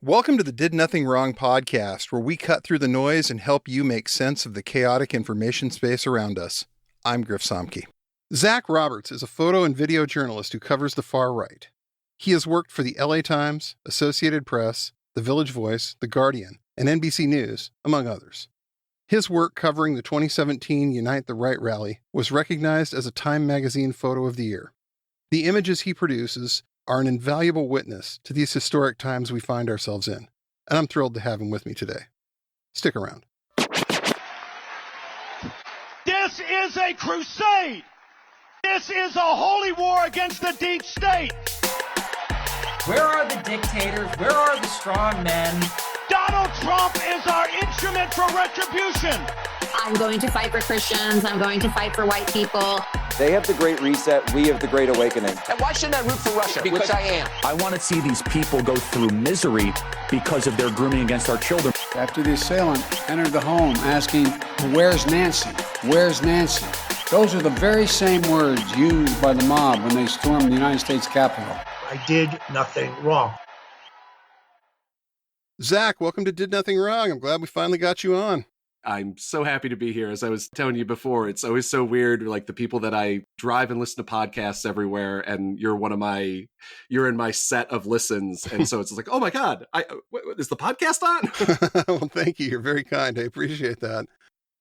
Welcome to the Did Nothing Wrong podcast, where we cut through the noise and help you make sense of the chaotic information space around us. I'm Griff Somke. Zach Roberts is a photo and video journalist who covers the far right. He has worked for the LA Times, Associated Press, The Village Voice, The Guardian, and NBC News, among others. His work covering the 2017 Unite the Right rally was recognized as a Time magazine Photo of the Year. The images he produces are an invaluable witness to these historic times we find ourselves in, and I'm thrilled to have him with me today. Stick around. This is a crusade. This is a holy war against the deep state. Where are the dictators? Where are the strong men? Donald Trump is our instrument for retribution. I'm going to fight for Christians. I'm going to fight for white people. They have the Great Reset. We have the Great Awakening. And why shouldn't I root for Russia? Because I am. I want to see these people go through misery because of their grooming against our children. After the assailant entered the home asking, "Where's Nancy? Where's Nancy?" Those are the very same words used by the mob when they stormed the United States Capitol. I did nothing wrong. Zach, welcome to Did Nothing Wrong. I'm glad we finally got you on. I'm so happy to be here. As I was telling you before, it's always so weird, like the people that I drive and listen to podcasts everywhere, and you're in my set of listens. And so it's like, oh my God, is the podcast on? Well, thank you. You're very kind. I appreciate that.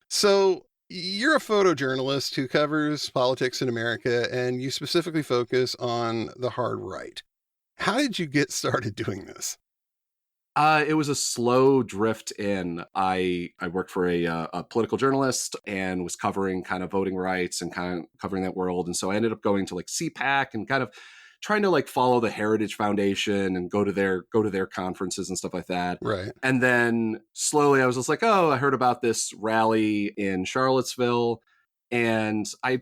So you're a photojournalist who covers politics in America, and you specifically focus on the hard right. How did you get started doing this? It was a slow drift in. I worked for a political journalist and was covering kind of voting rights and kind of covering that world. And so I ended up going to like CPAC and kind of trying to like follow the Heritage Foundation and go to their conferences and stuff like that. Right. And then slowly I was just like, oh, I heard about this rally in Charlottesville. And I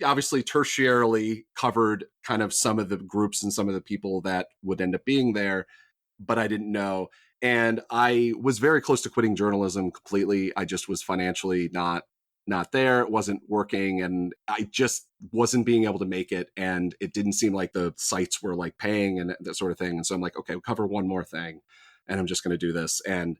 obviously tertiarily covered kind of some of the groups and some of the people that would end up being there, but I didn't know. And I was very close to quitting journalism completely. I just was financially not there. It wasn't working. And I just wasn't being able to make it. And it didn't seem like the sites were like paying and that sort of thing. And so I'm like, okay, we'll cover one more thing. And I'm just going to do this. And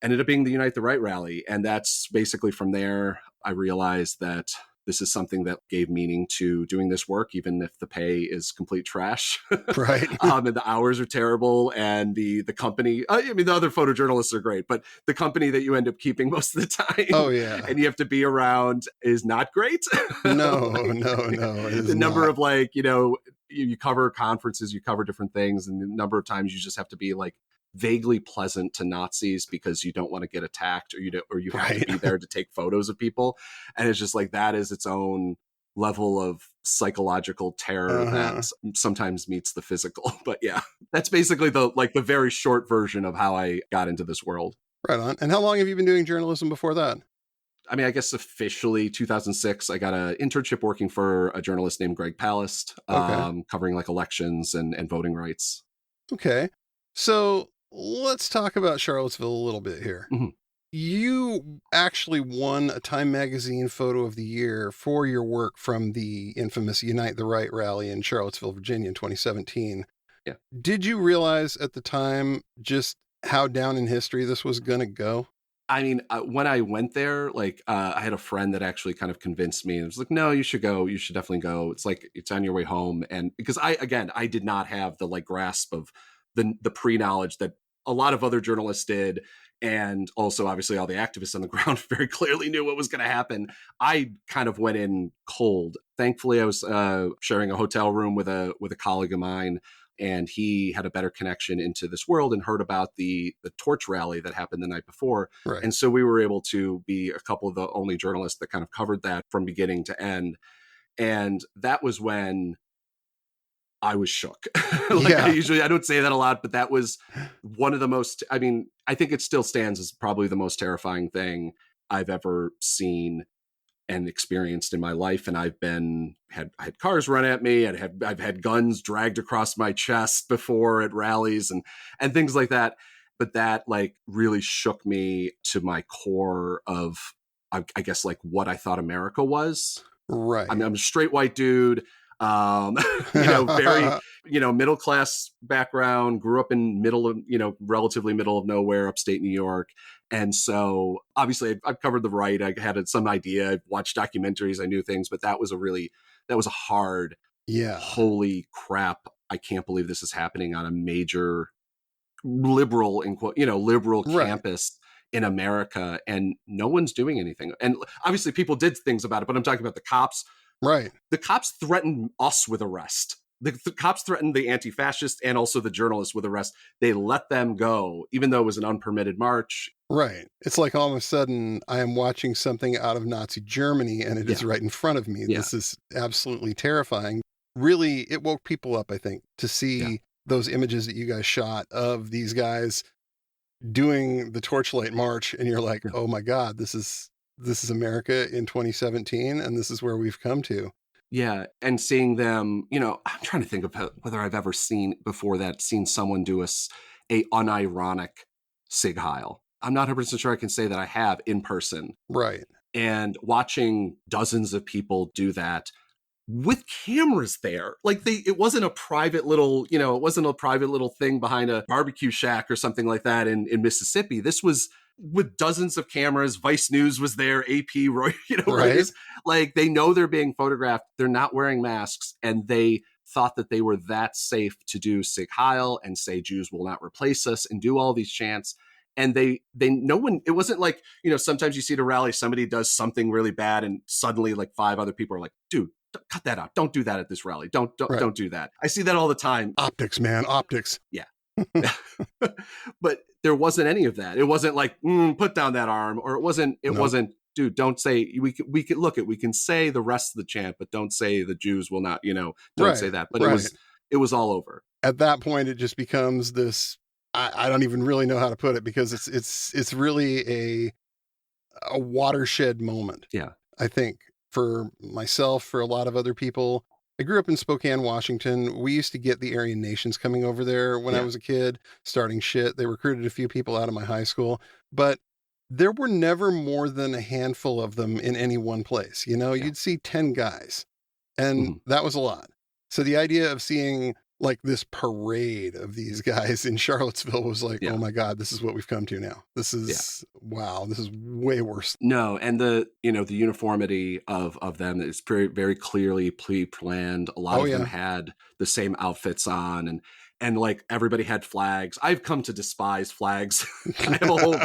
ended up being the Unite the Right rally. And that's basically from there, I realized that this is something that gave meaning to doing this work, even if the pay is complete trash. Right. And the hours are terrible. And the company, the other photojournalists are great, but the company that you end up keeping most of the time, oh yeah, and you have to be around is not great. No. The number of you cover conferences, you cover different things, and the number of times you just have to be like vaguely pleasant to Nazis because you don't want to get attacked, or you have to be there to take photos of people. And it's just like, that is its own level of psychological terror that sometimes meets the physical. But yeah, that's basically the very short version of how I got into this world. Right on. And how long have you been doing journalism before that? I mean, I guess officially 2006, I got an internship working for a journalist named Greg Palast, covering like elections and voting rights. Okay. So let's talk about Charlottesville a little bit here. Mm-hmm. You actually won a Time magazine Photo of the Year for your work from the infamous Unite the Right rally in Charlottesville, Virginia in 2017. Yeah. Did you realize at the time just how down in history this was going to go? I mean, when I went there, I had a friend that actually kind of convinced me. It was like, no, you should go. You should definitely go. It's like, it's on your way home. And because I did not have the grasp of the pre-knowledge that a lot of other journalists did. And also, obviously, all the activists on the ground very clearly knew what was going to happen. I kind of went in cold. Thankfully, I was sharing a hotel room with a colleague of mine, and he had a better connection into this world and heard about the torch rally that happened the night before. Right. And so we were able to be a couple of the only journalists that kind of covered that from beginning to end. And that was when I was shook. I don't say that a lot, but that was one of the most, I think it still stands as probably the most terrifying thing I've ever seen and experienced in my life. And I had cars run at me. I've had guns dragged across my chest before at rallies and things like that. But that really shook me to my core of, I guess, what I thought America was. Right. I'm a straight white dude. Very, middle class background, grew up in relatively middle of nowhere, upstate New York. And so obviously I've covered the right. I had some idea. I've watched documentaries. I knew things, but that was a hard, holy crap. I can't believe this is happening on a major liberal, liberal campus in America, and no one's doing anything. And obviously people did things about it, but I'm talking about the cops. Right. The cops threatened us with arrest. The cops threatened the anti-fascists and also the journalists with arrest. They let them go, even though it was an unpermitted march. Right. It's like all of a sudden I am watching something out of Nazi Germany and it is right in front of me. This is absolutely terrifying. Really, it woke people up, I think, to see those images that you guys shot of these guys doing the Torchlight March. And you're like, oh my God, this is America in 2017. And this is where we've come to. Yeah. And seeing them, I'm trying to think of whether I've ever seen someone do a unironic Sig Heil. I'm not 100% sure I can say that I have in person. Right. And watching dozens of people do that with cameras there. Like it wasn't a private little, thing behind a barbecue shack or something like that in Mississippi. This was with dozens of cameras. Vice News was there, AP, Roy, right. Like they know they're being photographed. They're not wearing masks, and they thought that they were that safe to do Sig Heil and say Jews will not replace us and do all these chants. And no one, it wasn't like, sometimes you see at a rally, somebody does something really bad and suddenly like 5 other people are like, dude, cut that out. Don't do that at this rally. Don't do that. I see that all the time. Optics, man. Optics. Yeah. But there wasn't any of that. It wasn't like, put down that arm, or it wasn't, dude, don't say, we can say the rest of the chant, but don't say the Jews will not, don't say that. But it was all over. At that point, it just becomes this, I don't even really know how to put it, because it's really a watershed moment. Yeah. I think for myself, for a lot of other people. I grew up in Spokane, Washington. We used to get the Aryan Nations coming over there when I was a kid, starting shit. They recruited a few people out of my high school, but there were never more than a handful of them in any one place. You'd see 10 guys, and that was a lot. So the idea of seeing like this parade of these guys in Charlottesville was like, oh my God, this is what we've come to now. This is, wow, this is way worse. No. And the uniformity of them is very clearly pre-planned. A lot of them had the same outfits on, and like everybody had flags. I've come to despise flags. I have a whole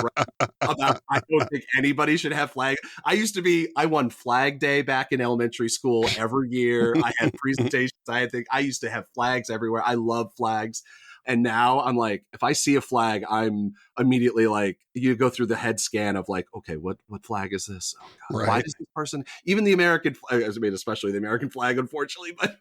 about, I don't think anybody should have flags. I won Flag Day back in elementary school every year. I had presentations. I used to have flags everywhere. I love flags. And now I'm like, if I see a flag, I'm immediately like, you go through the head scan of like, okay, what flag is this? Oh God, right. Why does this person, even the American flag, especially the American flag, unfortunately, but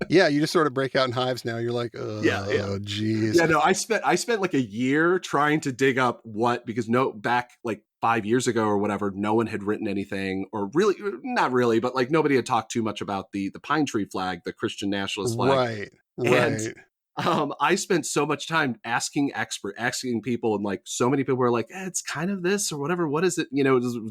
yeah, you just sort of break out in hives now. You're like, oh, geez. Yeah, no, I spent like a year trying to dig up because back like 5 years ago or whatever, no one had written anything, or really, not really, but like nobody had talked too much about the pine tree flag, the Christian nationalist flag. Right. I spent so much time asking people, and like so many people were like, it's kind of this or whatever. What is it?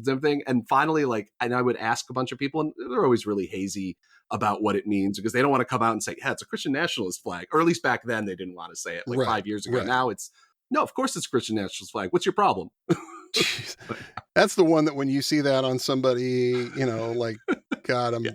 Everything. And finally, and I would ask a bunch of people, and they're always really hazy about what it means, because they don't want to come out and say, yeah, it's a Christian nationalist flag. Or at least back then they didn't want to say it 5 years ago. Right. Now it's, no, of course it's Christian nationalist flag. What's your problem? That's the one that when you see that on somebody, like, God, I'm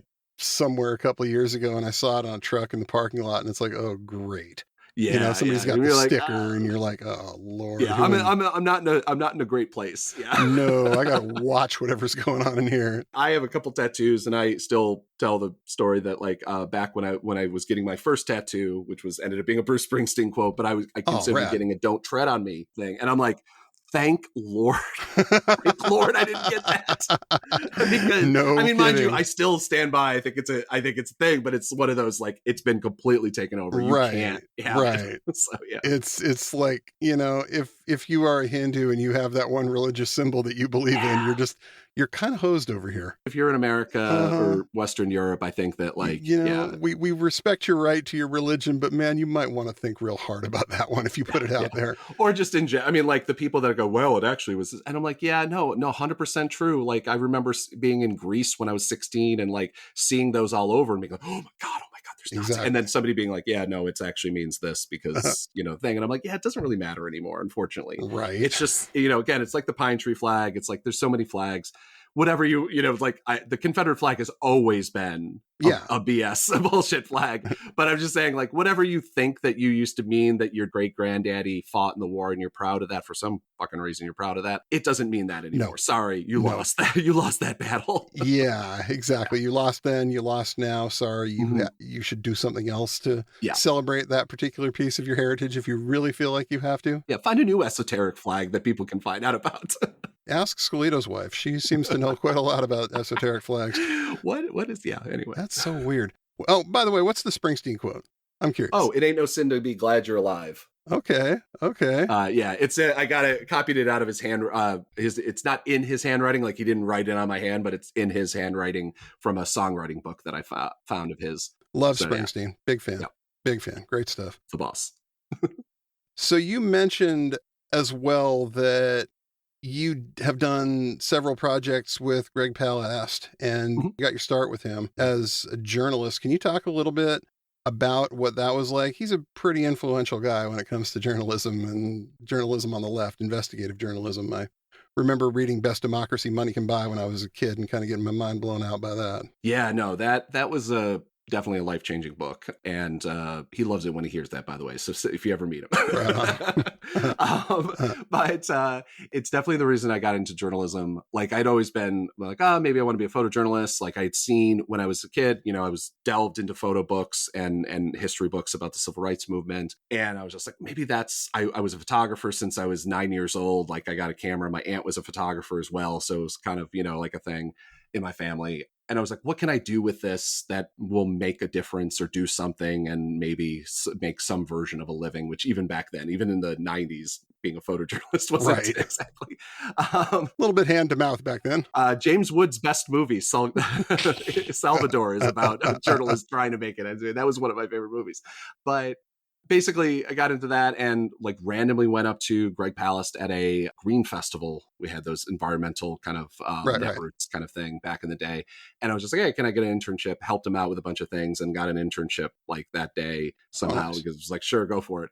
somewhere a couple of years ago and I saw it on a truck in the parking lot, and it's like, oh, great. Yeah, somebody's got the sticker, and you're like, oh Lord. Yeah, I'm not in a great place. Yeah. No, I gotta watch whatever's going on in here. I have a couple tattoos, and I still tell the story that back when I was getting my first tattoo, which ended up being a Bruce Springsteen quote, but I considered getting a "Don't Tread on Me" thing, and I'm like, thank Lord. Thank Lord I didn't get that. Because, mind you, I still stand by. I think it's a thing, but it's one of those, like, it's been completely taken over. You can't have it. So yeah. It's like, if you are a Hindu and you have that one religious symbol that you believe in, you're kind of hosed over here. If you're in America or Western Europe, I think that we respect your right to your religion, but man, you might want to think real hard about that one if you put it out there. Or just in general, like the people that go, well, it actually was this. And I'm like, yeah, no, 100% true. Like, I remember being in Greece when I was 16 and like seeing those all over and being like, oh my God, there's not. Exactly. And then somebody being like, yeah, no, it actually means this because, thing. And I'm like, yeah, it doesn't really matter anymore, unfortunately. Right. It's just, again, it's like the pine tree flag. It's like, there's so many flags. Whatever the Confederate flag has always been a BS, a bullshit flag. But I'm just saying, like, whatever you think that you used to mean that your great granddaddy fought in the war and you're proud of that for some fucking reason, you're proud of that. It doesn't mean that anymore. No. Sorry, you lost that. You lost that battle. Yeah, exactly. You lost then, you lost now. Sorry, you should do something else to celebrate that particular piece of your heritage if you really feel like you have to. Yeah, find a new esoteric flag that people can find out about. Ask Scalito's wife. She seems to know quite a lot about esoteric flags. What is, anyway. That's so weird. Oh, by the way, what's the Springsteen quote? I'm curious. Oh, it ain't no sin to be glad you're alive. Okay. I copied it out of his hand. It's not in his handwriting, like he didn't write it on my hand, but it's in his handwriting from a songwriting book that I found of his. Love Springsteen. Yeah. Big fan. Yep. Big fan. Great stuff. The boss. So you mentioned as well that you have done several projects with Greg Palast and you got your start with him as a journalist. Can you talk a little bit about what that was like? He's a pretty influential guy when it comes to journalism and journalism on the left, investigative journalism. I remember reading Best Democracy Money Can Buy when I was a kid and kind of getting my mind blown out by that. Yeah, no, that was definitely a life-changing book, and he loves it when he hears that, by the way, so if you ever meet him. But it's definitely the reason I got into journalism. Like, I'd always been like, maybe I want to be a photojournalist. Like, I'd seen when I was a kid, I was delved into photo books and history books about the civil rights movement, and I was just like, maybe I was a photographer since I was 9 years old. Like, I got a camera. My aunt was a photographer as well, so it was kind of like a thing in my family. And I was like, what can I do with this that will make a difference or do something and maybe make some version of a living, which even back then, even in the 90s, being a photojournalist wasn't exactly. A little bit hand to mouth back then. James Wood's best movie, Salvador, is about a journalist trying to make it. That was one of my favorite movies. But basically, I got into that and like randomly went up to Greg Palast at a green festival. We had those environmental kind of networks kind of thing back in the day. And I was just like, hey, can I get an internship? Helped him out with a bunch of things and got an internship like that day somehow because it was like, sure, go for it.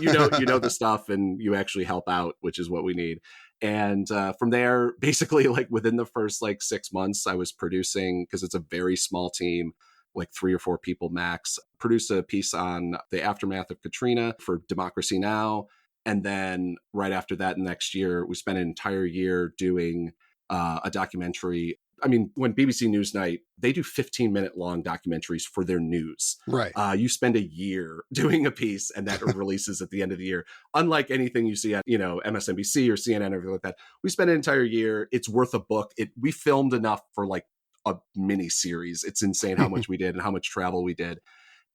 You know the stuff and you actually help out, which is what we need. And from there, basically like within the first like 6 months, I was producing, because it's a very small team, like 3 or 4 people max, produced a piece on the aftermath of Katrina for Democracy Now! And then right after that, next year, we spent an entire year doing a documentary. I mean, when BBC Newsnight, they do 15-minute long documentaries for their news. Right. You spend a year doing a piece and that releases at the end of the year. Unlike anything you see at, MSNBC or CNN or everything like that, we spend an entire year. It's worth a book. We filmed enough for like a mini series. It's insane how much we did and how much travel we did.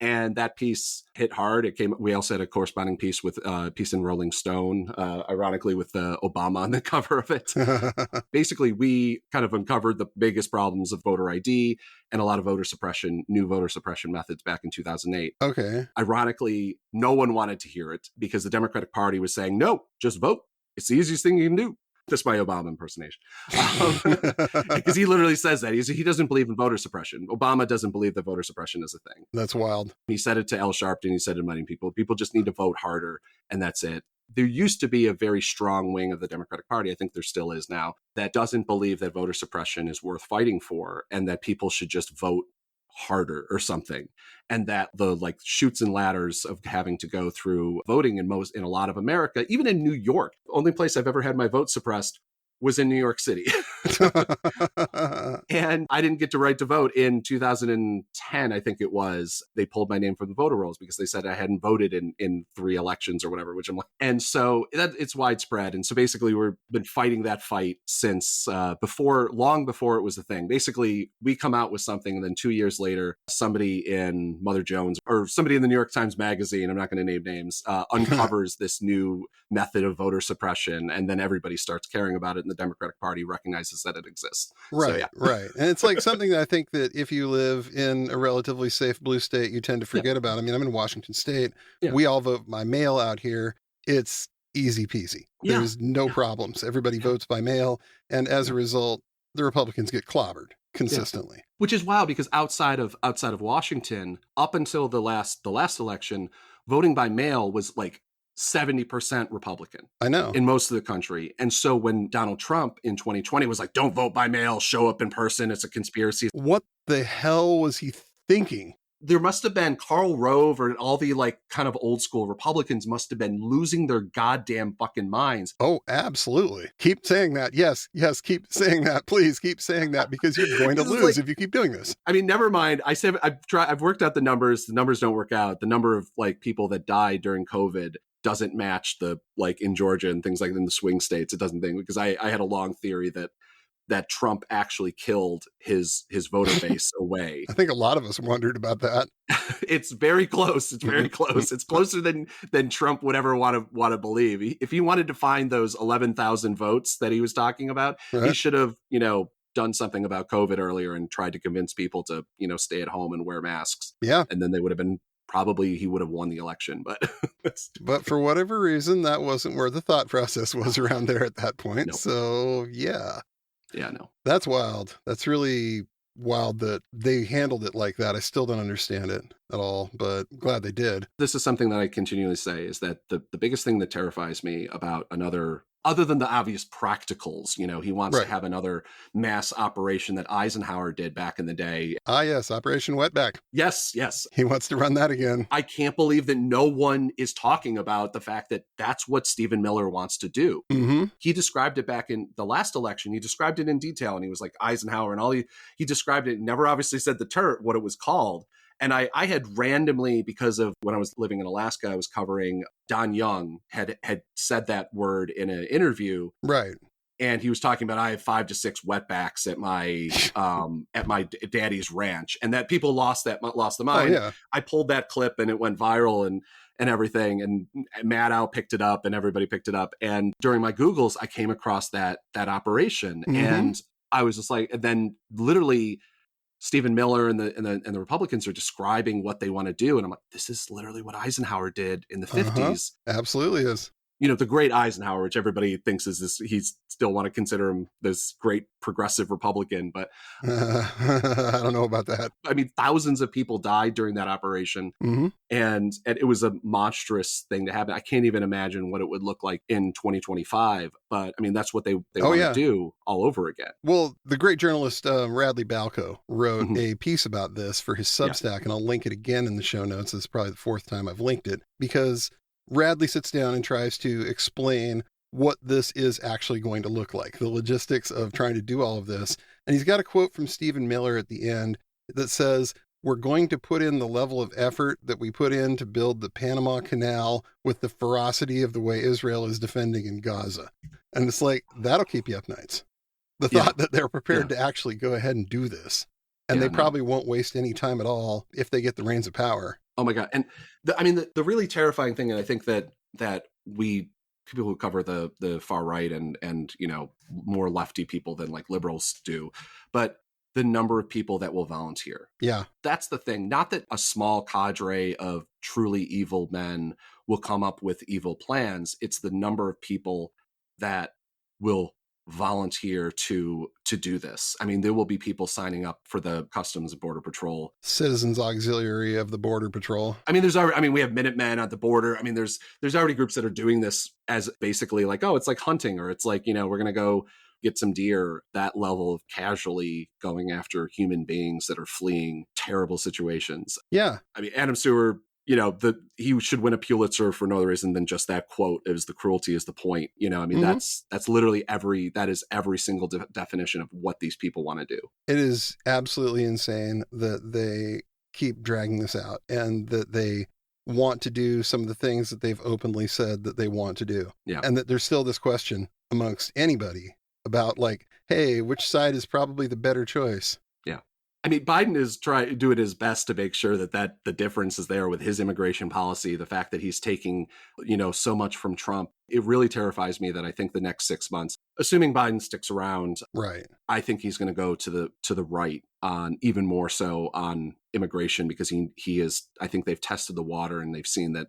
And that piece hit hard. We also had a corresponding piece with piece in Rolling Stone, ironically with Obama on the cover of it. Basically, we kind of uncovered the biggest problems of voter ID and a lot of new voter suppression methods back in 2008. Okay. Ironically, no one wanted to hear it because the Democratic Party was saying, no, just vote. It's the easiest thing you can do. That's my Obama impersonation. Because he literally says that. He doesn't believe in voter suppression. Obama doesn't believe that voter suppression is a thing. That's wild. He said it to Al Sharpton. He said it to many people. People just need to vote harder, and that's it. There used to be a very strong wing of the Democratic Party, I think there still is now, that doesn't believe that voter suppression is worth fighting for and that people should just vote harder or something, and that the like chutes and ladders of having to go through voting in a lot of America, even in New York, the only place I've ever had my vote suppressed was in New York City. And I didn't get to right to vote in 2010, I think it was. They pulled my name from the voter rolls because they said I hadn't voted in 3 elections or whatever, which I'm like, and so it's widespread. And so basically we've been fighting that fight since long before it was a thing. Basically, we come out with something and then 2 years later, somebody in Mother Jones or somebody in the New York Times Magazine, I'm not going to name names, uncovers this new method of voter suppression. And then everybody starts caring about it. And the Democratic Party recognizes that it exists. Right, so, yeah. Right. And it's like something that I think that if you live in a relatively safe blue state, you tend to forget about. I mean, I'm in Washington State. Yeah. We all vote by mail out here. It's easy peasy. There's no problems. Everybody votes by mail. And as a result, the Republicans get clobbered. consistently. Yeah. Which is wild because outside of Washington, up until the last election, voting by mail was like 70% Republican. I know. In most of the country. And so when Donald Trump in 2020 was like, don't vote by mail, show up in person, it's a conspiracy. What the hell was he thinking? There must have been Karl Rove or all the like kind of old school Republicans must have been losing their goddamn fucking minds. Oh, absolutely. Keep saying that. Yes, keep saying that. Please keep saying that because you're going to lose if you keep doing this. I mean, never mind. I said I've worked out the numbers. The numbers don't work out. The number of like people that died during COVID doesn't match the like in Georgia and things like in the swing states. It doesn't think because I had a long theory that Trump actually killed his voter base away. I think a lot of us wondered about that. It's very close. It's very close. It's closer than Trump would ever want to believe. If he wanted to find those 11,000 votes that he was talking about, he should have, done something about COVID earlier and tried to convince people to, stay at home and wear masks. Yeah. And then they would have been he would have won the election, but for whatever reason, that wasn't where the thought process was around there at that point. Nope. So yeah. Yeah, no. That's wild. That's really wild that they handled it like that. I still don't understand it at all, but I'm glad they did. This is something that I continually say is that the biggest thing that terrifies me about other than the obvious practicals, he wants to have another mass operation that Eisenhower did back in the day. Ah, yes. Operation Wetback. Yes. He wants to run that again. I can't believe that no one is talking about the fact that that's what Stephen Miller wants to do. Mm-hmm. He described it back in the last election. He described it in detail and he was like Eisenhower and all he described it, never obviously said what it was called. And I had randomly, because of when I was living in Alaska, I was covering Don Young had said that word in an interview. Right. And he was talking about, I have 5 to 6 wetbacks at my daddy's ranch, and that people lost the mind. Oh, yeah. I pulled that clip and it went viral and everything. And Maddow picked it up and everybody picked it up. And during my Googles, I came across that operation. Mm-hmm. And I was just like, and then literally Stephen Miller and the Republicans are describing what they want to do. And I'm like, this is literally what Eisenhower did in the 50s. Absolutely is. The great Eisenhower, which everybody thinks is this, he's still want to consider him this great progressive Republican, but I don't know about that. I mean, thousands of people died during that operation. Mm-hmm. And it was a monstrous thing to happen. I can't even imagine what it would look like in 2025, but I mean, that's what they want to do all over again. Well, the great journalist Radley Balco wrote a piece about this for his Substack, and I'll link it again in the show notes. It's probably the 4th time I've linked it, because Radley sits down and tries to explain what this is actually going to look like, the logistics of trying to do all of this. And he's got a quote from Stephen Miller at the end that says, "We're going to put in the level of effort that we put in to build the Panama Canal with the ferocity of the way Israel is defending in Gaza." And it's like, that'll keep you up nights. The thought that they're prepared to actually go ahead and do this. And they probably won't waste any time at all if they get the reins of power. Oh my God. And the really terrifying thing, and I think that people who cover the far right and more lefty people than like liberals do, but the number of people that will volunteer. Yeah. That's the thing. Not that a small cadre of truly evil men will come up with evil plans. It's the number of people that will volunteer to do this. I mean, there will be people signing up for the Customs and Border Patrol, Citizens Auxiliary of the Border Patrol. I mean, we have Minutemen at the border. I mean, there's already groups that are doing this as basically like, oh, it's like hunting, or it's like, we're going to go get some deer. That level of casually going after human beings that are fleeing terrible situations. Yeah. I mean, Adam Stewart, he should win a Pulitzer for no other reason than just that quote. It was the cruelty is the point. I mean, that's literally every single definition of what these people want to do. It is absolutely insane that they keep dragging this out and that they want to do some of the things that they've openly said that they want to do. Yeah. And that there's still this question amongst anybody about like, hey, which side is probably the better choice? Yeah. I mean, Biden is doing his best to make sure that the difference is there with his immigration policy, the fact that he's taking, so much from Trump. It really terrifies me that I think the next 6 months, assuming Biden sticks around, right, I think he's going to go to the right on even more so on immigration, because he is, I think they've tested the water and they've seen that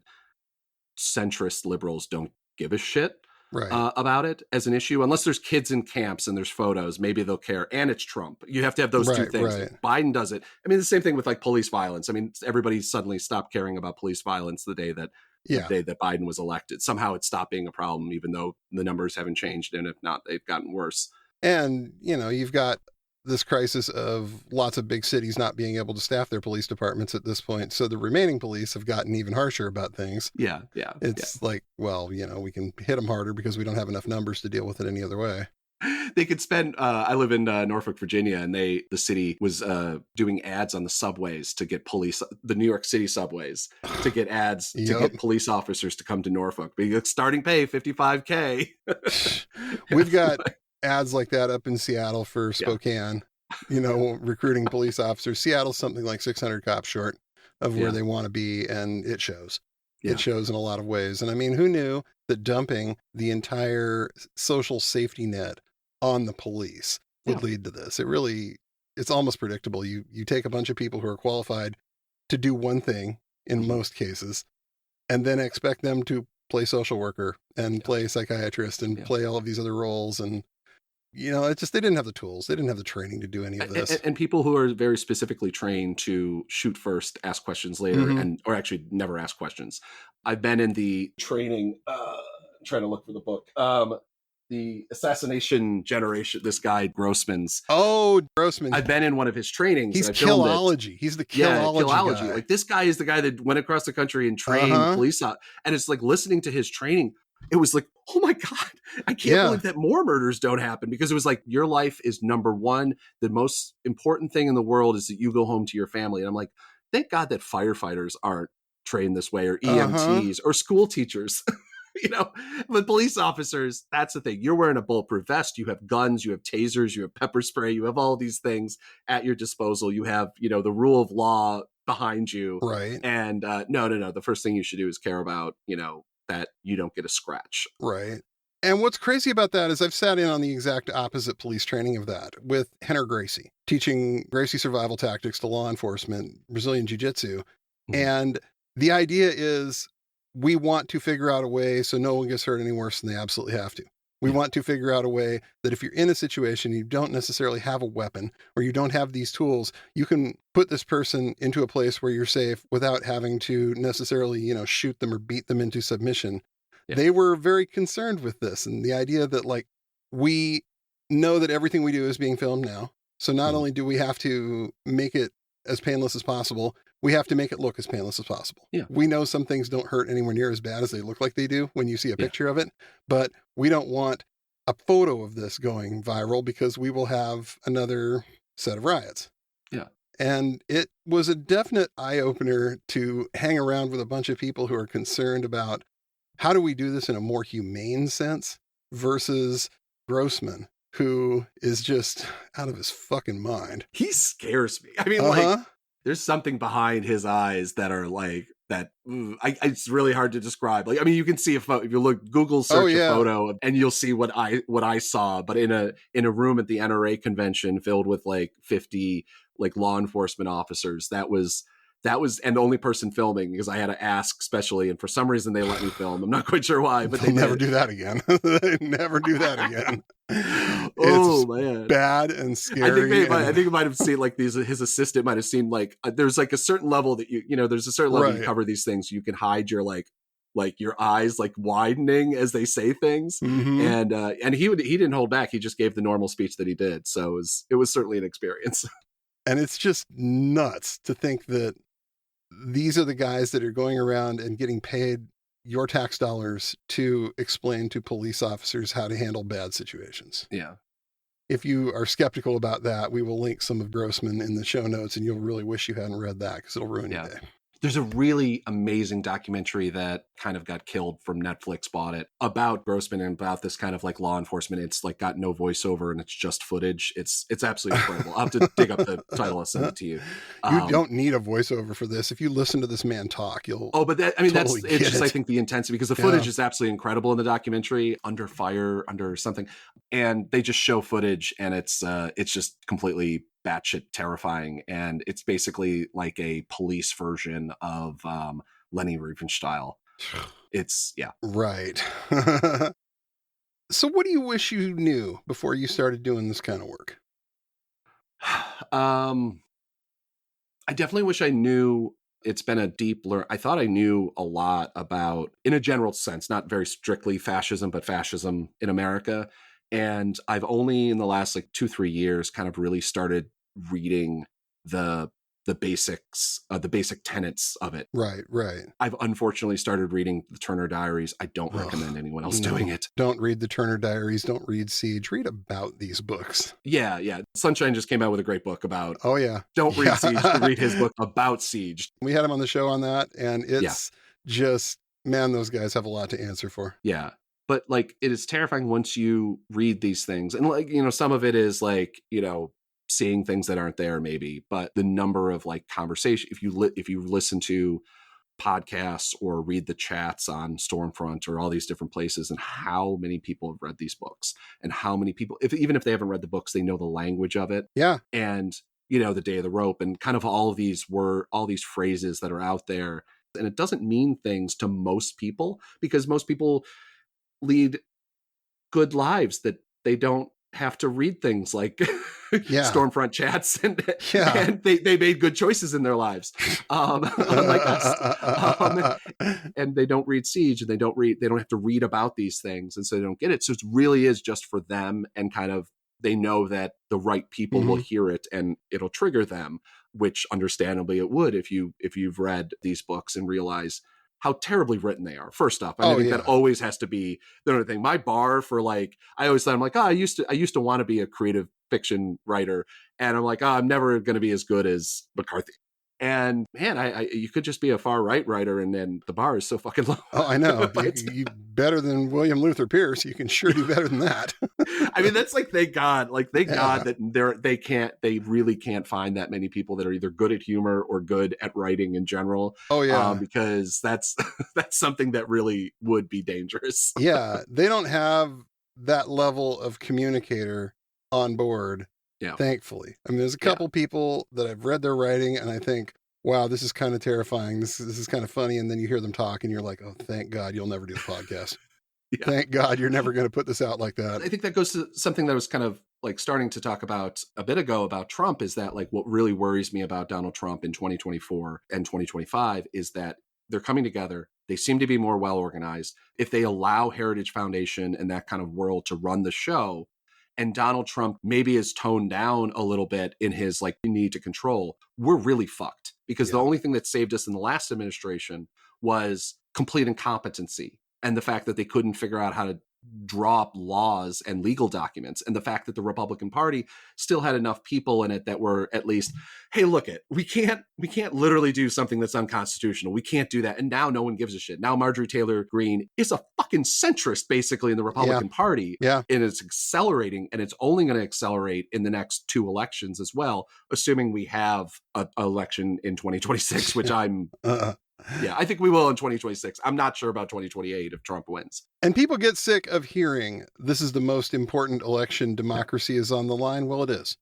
centrist liberals don't give a shit about it as an issue. Unless there's kids in camps and there's photos, maybe they'll care. And it's Trump. You have to have those two things. Right. Biden does it. I mean, the same thing with like police violence. I mean, everybody suddenly stopped caring about police violence the day that Biden was elected. Somehow it stopped being a problem, even though the numbers haven't changed. And if not, they've gotten worse. And, you've got this crisis of lots of big cities not being able to staff their police departments at this point. So the remaining police have gotten even harsher about things. Yeah. It's like, well, we can hit them harder because we don't have enough numbers to deal with it any other way. They could spend, I live in Norfolk, Virginia, and the city was doing ads on the subways to get the New York City subways, to get ads to get police officers to come to Norfolk. Because starting pay, $55K. We've got ads like that up in Seattle for Spokane, recruiting police officers. Seattle's something like 600 cops short of where they want to be, and it shows. It shows in a lot of ways. And I mean, who knew that dumping the entire social safety net on the police would lead to this? It's almost predictable. You take a bunch of people who are qualified to do one thing in most cases, and then expect them to play social worker and play psychiatrist and play all of these other roles. And it's just, they didn't have the tools. They didn't have the training to do any of this. And people who are very specifically trained to shoot first, ask questions later, or actually never ask questions. I've been in the training, trying to look for the book, the assassination generation, this guy Grossman's. Oh, Grossman. I've been in one of his trainings. He's killology. He's the killology guy. Like, this guy is the guy that went across the country and trained police. And it's like, listening to his training, it was like, oh my God, I can't believe that more murders don't happen, because it was like, your life is number one. The most important thing in the world is that you go home to your family. And I'm like, thank God that firefighters aren't trained this way, or EMTs or school teachers. But police officers, that's the thing. You're wearing a bulletproof vest. You have guns, you have tasers, you have pepper spray, you have all these things at your disposal. You have, the rule of law behind you. Right. And no. The first thing you should do is care about, that you don't get a scratch. Right. And what's crazy about that is I've sat in on the exact opposite police training of that with Henner Gracie, teaching Gracie Survival Tactics to law enforcement, Brazilian Jiu-Jitsu. And the idea is, we want to figure out a way so no one gets hurt any worse than they absolutely have to. We want to figure out a way that if you're in a situation, you don't necessarily have a weapon or you don't have these tools, you can put this person into a place where you're safe without having to necessarily, shoot them or beat them into submission. Yeah. They were very concerned with this, and the idea that, like, we know that everything we do is being filmed now. So not only do we have to make it as painless as possible, we have to make it look as painless as possible. Yeah. We know some things don't hurt anywhere near as bad as they look like they do when you see a picture of it, but we don't want a photo of this going viral because we will have another set of riots. Yeah. And it was a definite eye-opener to hang around with a bunch of people who are concerned about how do we do this in a more humane sense versus Grossman, who is just out of his fucking mind. He scares me. I mean, like, there's something behind his eyes that are like that. It's really hard to describe. Like, I mean, you can see a photo if you Google search a photo, and you'll see what I saw. But in a room at the NRA convention filled with like 50 like law enforcement officers, that was, and the only person filming, because I had to ask specially, and for some reason they let me film. I'm not quite sure why, but they'll never do that again. They never do that again. Oh, it's man, bad and scary. I think it might have seen like his assistant might have seen like there's like a certain level that there's a certain level you cover these things. You can hide your like your eyes like widening as they say things, and he didn't hold back. He just gave the normal speech that he did. So it was certainly an experience. And it's just nuts to think that these are the guys that are going around and getting paid your tax dollars to explain to police officers how to handle bad situations. Yeah. If you are skeptical about that, we will link some of Grossman in the show notes, and you'll really wish you hadn't read that because it'll ruin your day. There's a really amazing documentary that kind of got killed from Netflix bought it about Grossman and about this kind of like law enforcement. It's like got no voiceover and it's just footage. It's absolutely incredible. I'll have to dig up the title and send it to you. You don't need a voiceover for this. If you listen to this man talk, you'll. Oh, but it's just, I think, the intensity, because the footage is absolutely incredible in the documentary, under fire, under something. And they just show footage, and it's just completely batshit terrifying, and it's basically like a police version of Leni Riefenstahl. It's right. So what do you wish you knew before you started doing this kind of work? I definitely wish I knew. It's been a deep learn. I thought I knew a lot about, in a general sense, not very strictly fascism, but fascism in America. And I've only in the last like 2-3 years kind of really started reading the basics, the basic tenets of it. Right. I've unfortunately started reading the Turner Diaries. I don't recommend anyone else doing it. Don't read the Turner Diaries. Don't read Siege. Read about these books. Yeah. Sunshine just came out with a great book about. Oh yeah. Don't read Siege. Read his book about Siege. We had him on the show on that, and it's just, man, those guys have a lot to answer for. Yeah. But like, it is terrifying once you read these things, and like, some of it is like, seeing things that aren't there maybe, but the number of like conversation, if you listen to podcasts or read the chats on Stormfront or all these different places, and how many people have read these books, and how many people, even if they haven't read the books, they know the language of it. Yeah. And the Day of the Rope, and kind of all these phrases that are out there, and it doesn't mean things to most people, because most people lead good lives that they don't have to read things like Stormfront chats, and they made good choices in their lives, unlike us. And they don't read Siege, and they don't have to read about these things, and so they don't get it. So it really is just for them, and kind of they know that the right people will hear it and it'll trigger them, which understandably it would if you've read these books and realize how terribly written they are. First off, I think that always has to be the other thing. My bar for like, I always thought, I'm like, I used to want to be a creative fiction writer, and I'm like, I'm never going to be as good as McCarthy. And man, you could just be a far right writer, and then the bar is so fucking low. Oh, I know. you better than William Luther Pierce. You can sure do better than that. I mean, that's like, thank God that they really can't find that many people that are either good at humor or good at writing in general. Oh yeah. Because that's something that really would be dangerous. Yeah. They don't have that level of communicator on board. Yeah. Thankfully. I mean, there's a couple people that I've read their writing and I think, wow, this is kind of terrifying. This is kind of funny. And then you hear them talk and you're like, oh, thank God you'll never do a podcast. Yeah. Thank God you're never going to put this out like that. I think that goes to something that was kind of like starting to talk about a bit ago about Trump, is that like what really worries me about Donald Trump in 2024 and 2025 is that they're coming together. They seem to be more well organized. If they allow Heritage Foundation and that kind of world to run the show, and Donald Trump maybe is toned down a little bit in his like need to control, we're really fucked, because the only thing that saved us in the last administration was complete incompetency, and the fact that they couldn't figure out how to draw up laws and legal documents, and the fact that the Republican Party still had enough people in it that were at least, hey, look it, we can't literally do something that's unconstitutional. We can't do that. And now no one gives a shit. Now Marjorie Taylor Greene is a fucking centrist basically in the Republican Party. Yeah. And it's accelerating, and it's only going to accelerate in the next 2 elections as well, assuming we have an election in 2026, which I'm yeah, I think we will in 2026. I'm not sure about 2028 if Trump wins. And people get sick of hearing this is the most important election. Democracy is on the line. Well, it is.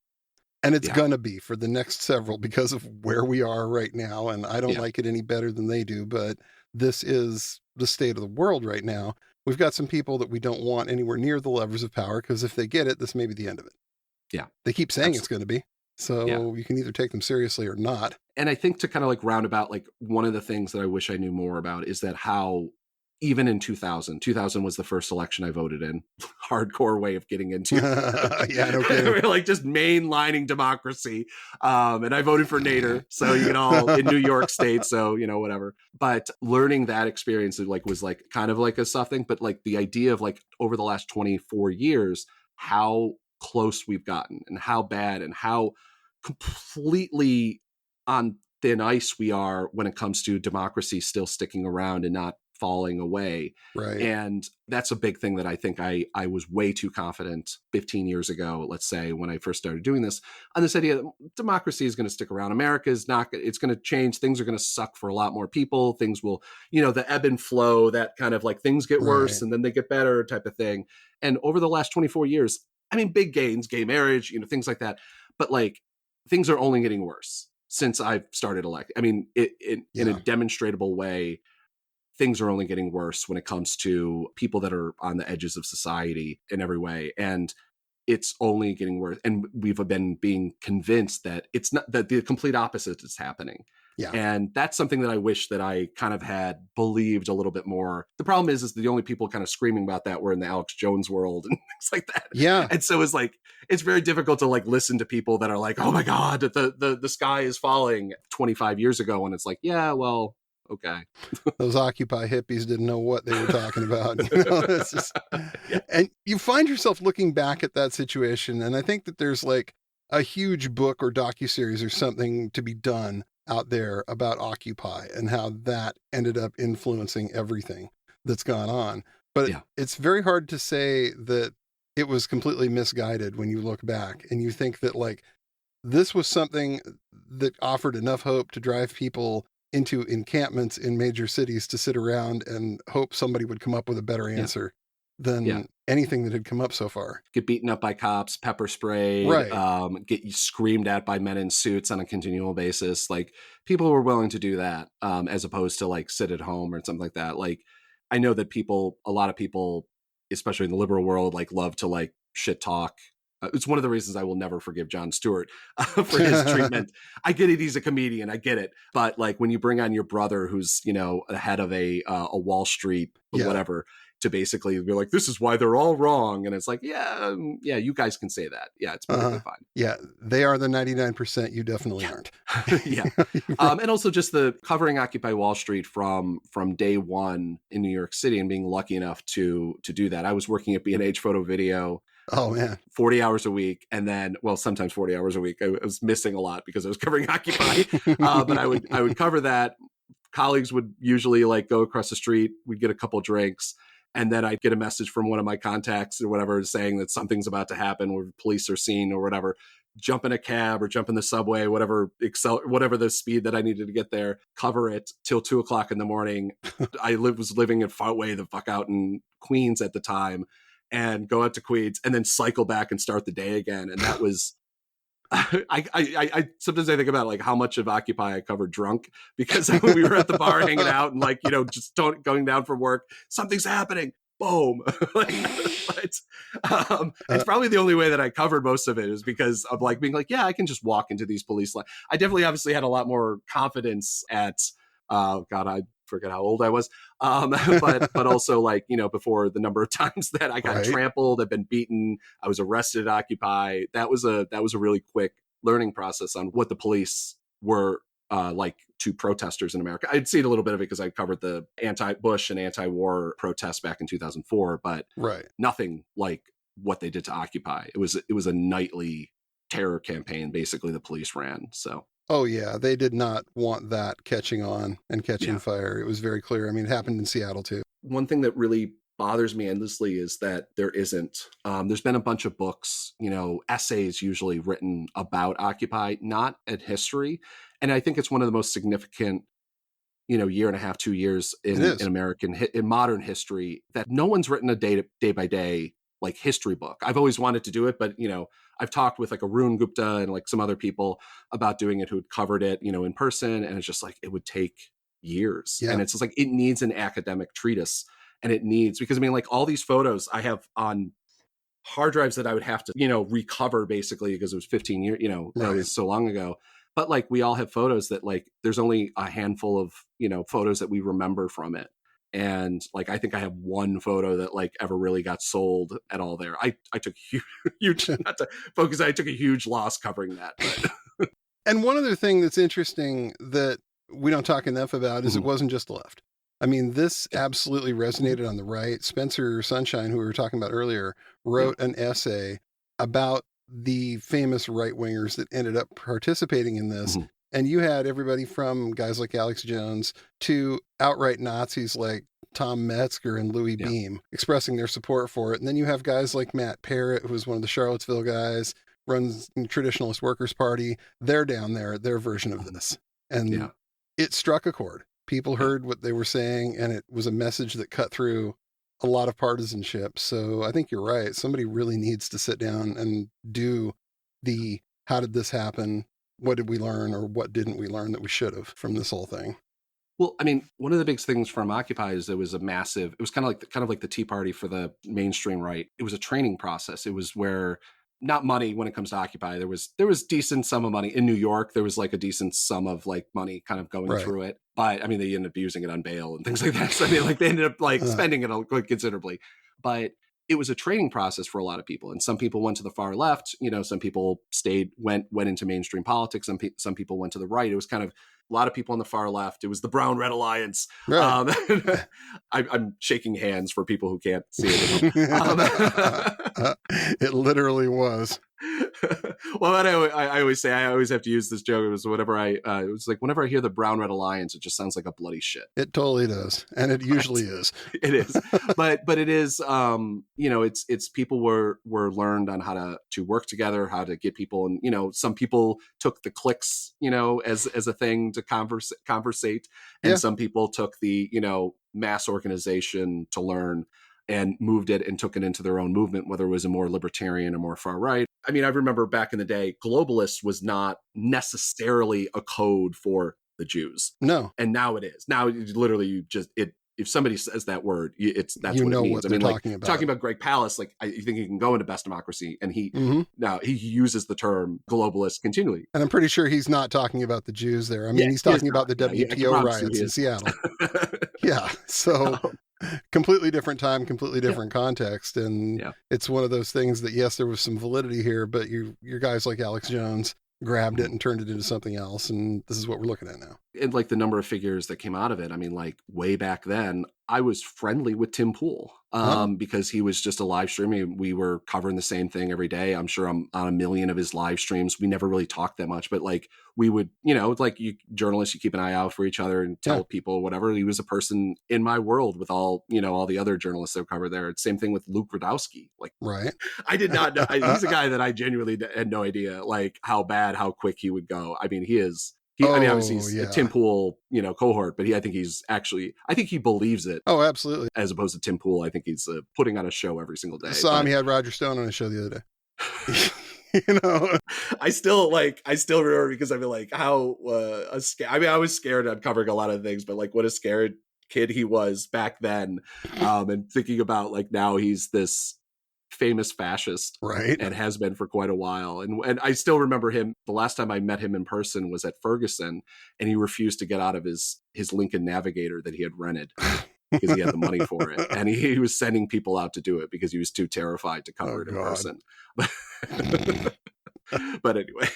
And it's going to be for the next several because of where we are right now. And I don't like it any better than they do, but this is the state of the world right now. We've got some people that we don't want anywhere near the levers of power, because if they get it, this may be the end of it. Yeah. They keep saying it's going to be. So you can either take them seriously or not. And I think to kind of like roundabout, like one of the things that I wish I knew more about is that how even in 2000 was the first election I voted in. Hardcore way of getting into yeah, no kidding. Like just mainlining democracy. And I voted for Nader. So you know, in New York State. So, you know, whatever. But learning that experience like was like kind of like a soft thing. But like the idea of like over the last 24 years, how close we've gotten and how bad and how completely on thin ice we are when it comes to democracy still sticking around and not falling away. Right. And that's a big thing that I think I was way too confident 15 years ago, let's say, when I first started doing this, on this idea that democracy is going to stick around. America is not, it's going to change. Things are going to suck for a lot more people. Things will, you know, the ebb and flow, that kind of like things get worse and then they get better type of thing. And over the last 24 years, I mean, big gains, gay marriage, you know, things like that. But like things are only getting worse since I've started electing. I mean, in a demonstrable way, things are only getting worse when it comes to people that are on the edges of society in every way. And it's only getting worse. And we've been being convinced that it's not, that the complete opposite is happening. Yeah. And that's something that I wish that I kind of had believed a little bit more. The problem is the only people kind of screaming about that were in the Alex Jones world and things like that. Yeah. And so it's like, it's very difficult to like listen to people that are like, oh my God, the sky is falling 25 years ago. And it's like, yeah, well, okay. Those Occupy hippies didn't know what they were talking about. It's just, yeah. And you find yourself looking back at that situation. And I think that there's like a huge book or docuseries or something to be done out there about Occupy and how that ended up influencing everything that's gone on. But it's very hard to say that it was completely misguided when you look back and you think that like this was something that offered enough hope to drive people into encampments in major cities to sit around and hope somebody would come up with a better answer than anything that had come up so far. Get beaten up by cops, pepper spray, get you screamed at by men in suits on a continual basis. Like people were willing to do that as opposed to like sit at home or something like that. Like I know that a lot of people, especially in the liberal world, like love to like shit talk. It's one of the reasons I will never forgive Jon Stewart for his treatment. I get it. He's a comedian. I get it. But like when you bring on your brother, who's, you know, head of a Wall Street or whatever, to basically be like, this is why they're all wrong. And it's like, yeah, you guys can say that. Yeah, it's perfectly fine. Yeah, they are the 99%. You definitely aren't. And also just the covering Occupy Wall Street from day one in New York City and being lucky enough to do that. I was working at B&H Photo Video. Oh man, 40 hours a week. And then, well, sometimes 40 hours a week. I was missing a lot because I was covering Occupy, but I would cover that. Colleagues would usually like go across the street. We'd get a couple drinks. And then I'd get a message from one of my contacts or whatever saying that something's about to happen or police are seen or whatever. Jump in a cab or jump in the subway, whatever the speed that I needed to get there, cover it till 2:00 in the morning. I was living way the fuck out in Queens at the time, and go out to Queens and then cycle back and start the day again. And that was, I sometimes I think about like how much of Occupy I covered drunk, because we were at the bar hanging out and like, you know, just going down from work, something's happening, boom. It's probably the only way that I covered most of it is because of like being like, yeah, I can just walk into these police lines. I definitely obviously had a lot more confidence at, God, I forget how old I was. But also like, you know, before the number of times that I got trampled, I've been beaten, I was arrested at Occupy. That was a really quick learning process on what the police were like to protesters in America. I'd seen a little bit of it because I covered the anti-Bush and anti-war protests back in 2004, but nothing like what they did to Occupy. It was a nightly terror campaign, basically, the police ran. So. Oh, yeah. They did not want that catching on and catching fire. It was very clear. I mean, it happened in Seattle, too. One thing that really bothers me endlessly is that there isn't. There's been a bunch of books, you know, essays usually written about Occupy, not at history. And I think it's one of the most significant, you know, year and a half, 2 years in in modern history that no one's written a day by day like history book. I've always wanted to do it, but, you know, I've talked with like Arun Gupta and like some other people about doing it who had covered it, you know, in person. And it's just like, it would take years. And it's just like, it needs an academic treatise, and it needs, because I mean, like all these photos I have on hard drives that I would have to, you know, recover basically because it was 15 years, you know, that was so long ago. But like, we all have photos that like, there's only a handful of, you know, photos that we remember from it. And like, I think I have one photo that like ever really got sold at all there. I took huge, not to focus, I took a huge loss covering that. But. And one other thing that's interesting that we don't talk enough about is it wasn't just the left. I mean, this absolutely resonated on the right. Spencer Sunshine, who we were talking about earlier, wrote an essay about the famous right-wingers that ended up participating in this. And you had everybody from guys like Alex Jones to outright Nazis like Tom Metzger and Louis Beam expressing their support for it. And then you have guys like Matt Parrott, who was one of the Charlottesville guys, runs the Traditionalist Workers' Party. They're down there, their version of this. And it struck a chord. People heard what they were saying, and it was a message that cut through a lot of partisanship. So I think you're right. Somebody really needs to sit down and do the, how did this happen? What did we learn, or what didn't we learn that we should have from this whole thing? Well, I mean, one of the big things from Occupy is it was kind of like the Tea Party for the mainstream right. It was a training process. It was where, not money when it comes to Occupy. There was decent sum of money in New York. There was like a decent sum of like money kind of going through it. But I mean, they ended up using it on bail and things like that. So I mean, like they ended up like spending it quite considerably. But it was a training process for a lot of people. And some people went to the far left, some people went into mainstream politics. Some people went to the right. It was kind of a lot of people on the far left. It was the Brown Red Alliance. Right. I'm shaking hands for people who can't see it. It literally was. Well, I always say, I always have to use this joke. It was whenever I hear the Brown Red Alliance, it just sounds like a bloody shit. It totally does. And it usually is. It is. But it is, it's people were learned on how to work together, how to get people. And, some people took the cliques, as a thing to conversate. And some people took the, mass organization to learn and moved it and took it into their own movement, whether it was a more libertarian or more far right. I mean, I remember back in the day, globalist was not necessarily a code for the Jews. No. And now it is. Now, literally, if somebody says that word, that's what it means. What they're talking about. Talking about Greg Palast, you think he can go into Best Democracy, and he uses the term globalist continually. And I'm pretty sure he's not talking about the Jews there. I mean, he's talking about the WTO riots in Seattle. Yeah. So completely different time, completely different context. And it's one of those things that, yes, there was some validity here, but your guys like Alex Jones grabbed it and turned it into something else. And this is what we're looking at now. And like the number of figures that came out of it. I mean, like way back then, I was friendly with Tim Pool because he was just a live streamer. We were covering the same thing every day. I'm sure I'm on a million of his live streams. We never really talked that much, but like we would, you journalists, you keep an eye out for each other and tell people whatever. He was a person in my world with all the other journalists that cover there. Same thing with Luke Radowski. Like, right. I did not know. He's a guy that I genuinely had no idea like how quick he would go. I mean, obviously he's a Tim Pool, cohort, but I think he believes it. Oh, absolutely. As opposed to Tim Pool, I think he's putting on a show every single day. He had Roger Stone on a show the other day. I still remember because I mean, like how I was scared. I'm covering a lot of things, but like what a scared kid he was back then, and thinking about like now he's this famous fascist, right, and has been for quite a while. And I still remember him. The last time I met him in person was at Ferguson, and he refused to get out of his Lincoln Navigator that he had rented because he had the money for it, and he was sending people out to do it because he was too terrified to cover it in person. But anyway.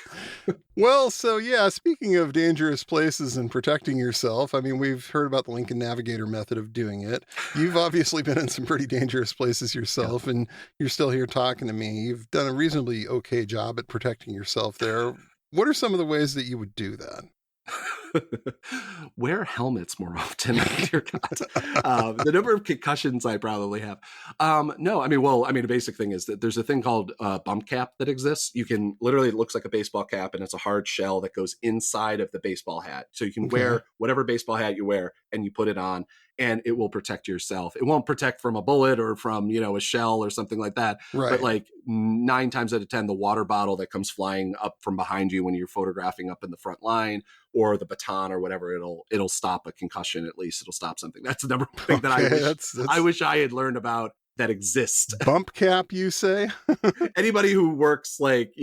Well, so yeah, speaking of dangerous places and protecting yourself, I mean, we've heard about the Lincoln Navigator method of doing it. You've obviously been in some pretty dangerous places yourself, and you're still here talking to me. You've done a reasonably okay job at protecting yourself there. What are some of the ways that you would do that? Wear helmets more often. Dear God. The number of concussions I probably have. No, I mean, the basic thing is that there's a thing called bump cap that exists. You can literally, it looks like a baseball cap, and it's a hard shell that goes inside of the baseball hat. So you can wear whatever baseball hat you wear, and you put it on, and it will protect yourself. It won't protect from a bullet or from, a shell or something like that. Right. But like 9 times out of 10, the water bottle that comes flying up from behind you when you're photographing up in the front line, or the baton or whatever, it'll stop a concussion. At least it'll stop something. That's the number one thing that I wish I had learned about that exists. Bump cap, you say? Anybody who works like,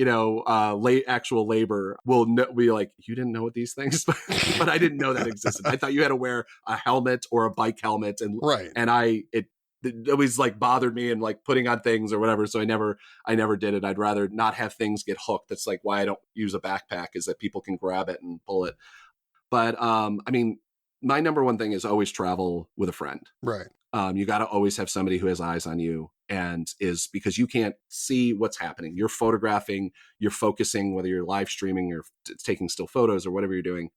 actual labor will be like, you didn't know what these things, but I didn't know that existed. I thought you had to wear a helmet or a bike helmet, and right. And it always like bothered me and like putting on things or whatever. So I never did it. I'd rather not have things get hooked. That's like why I don't use a backpack, is that people can grab it and pull it. But I mean, my number one thing is always travel with a friend. Right. You got to always have somebody who has eyes on you, and is because you can't see what's happening. You're photographing, you're focusing, whether you're live streaming or taking still photos or whatever you're doing,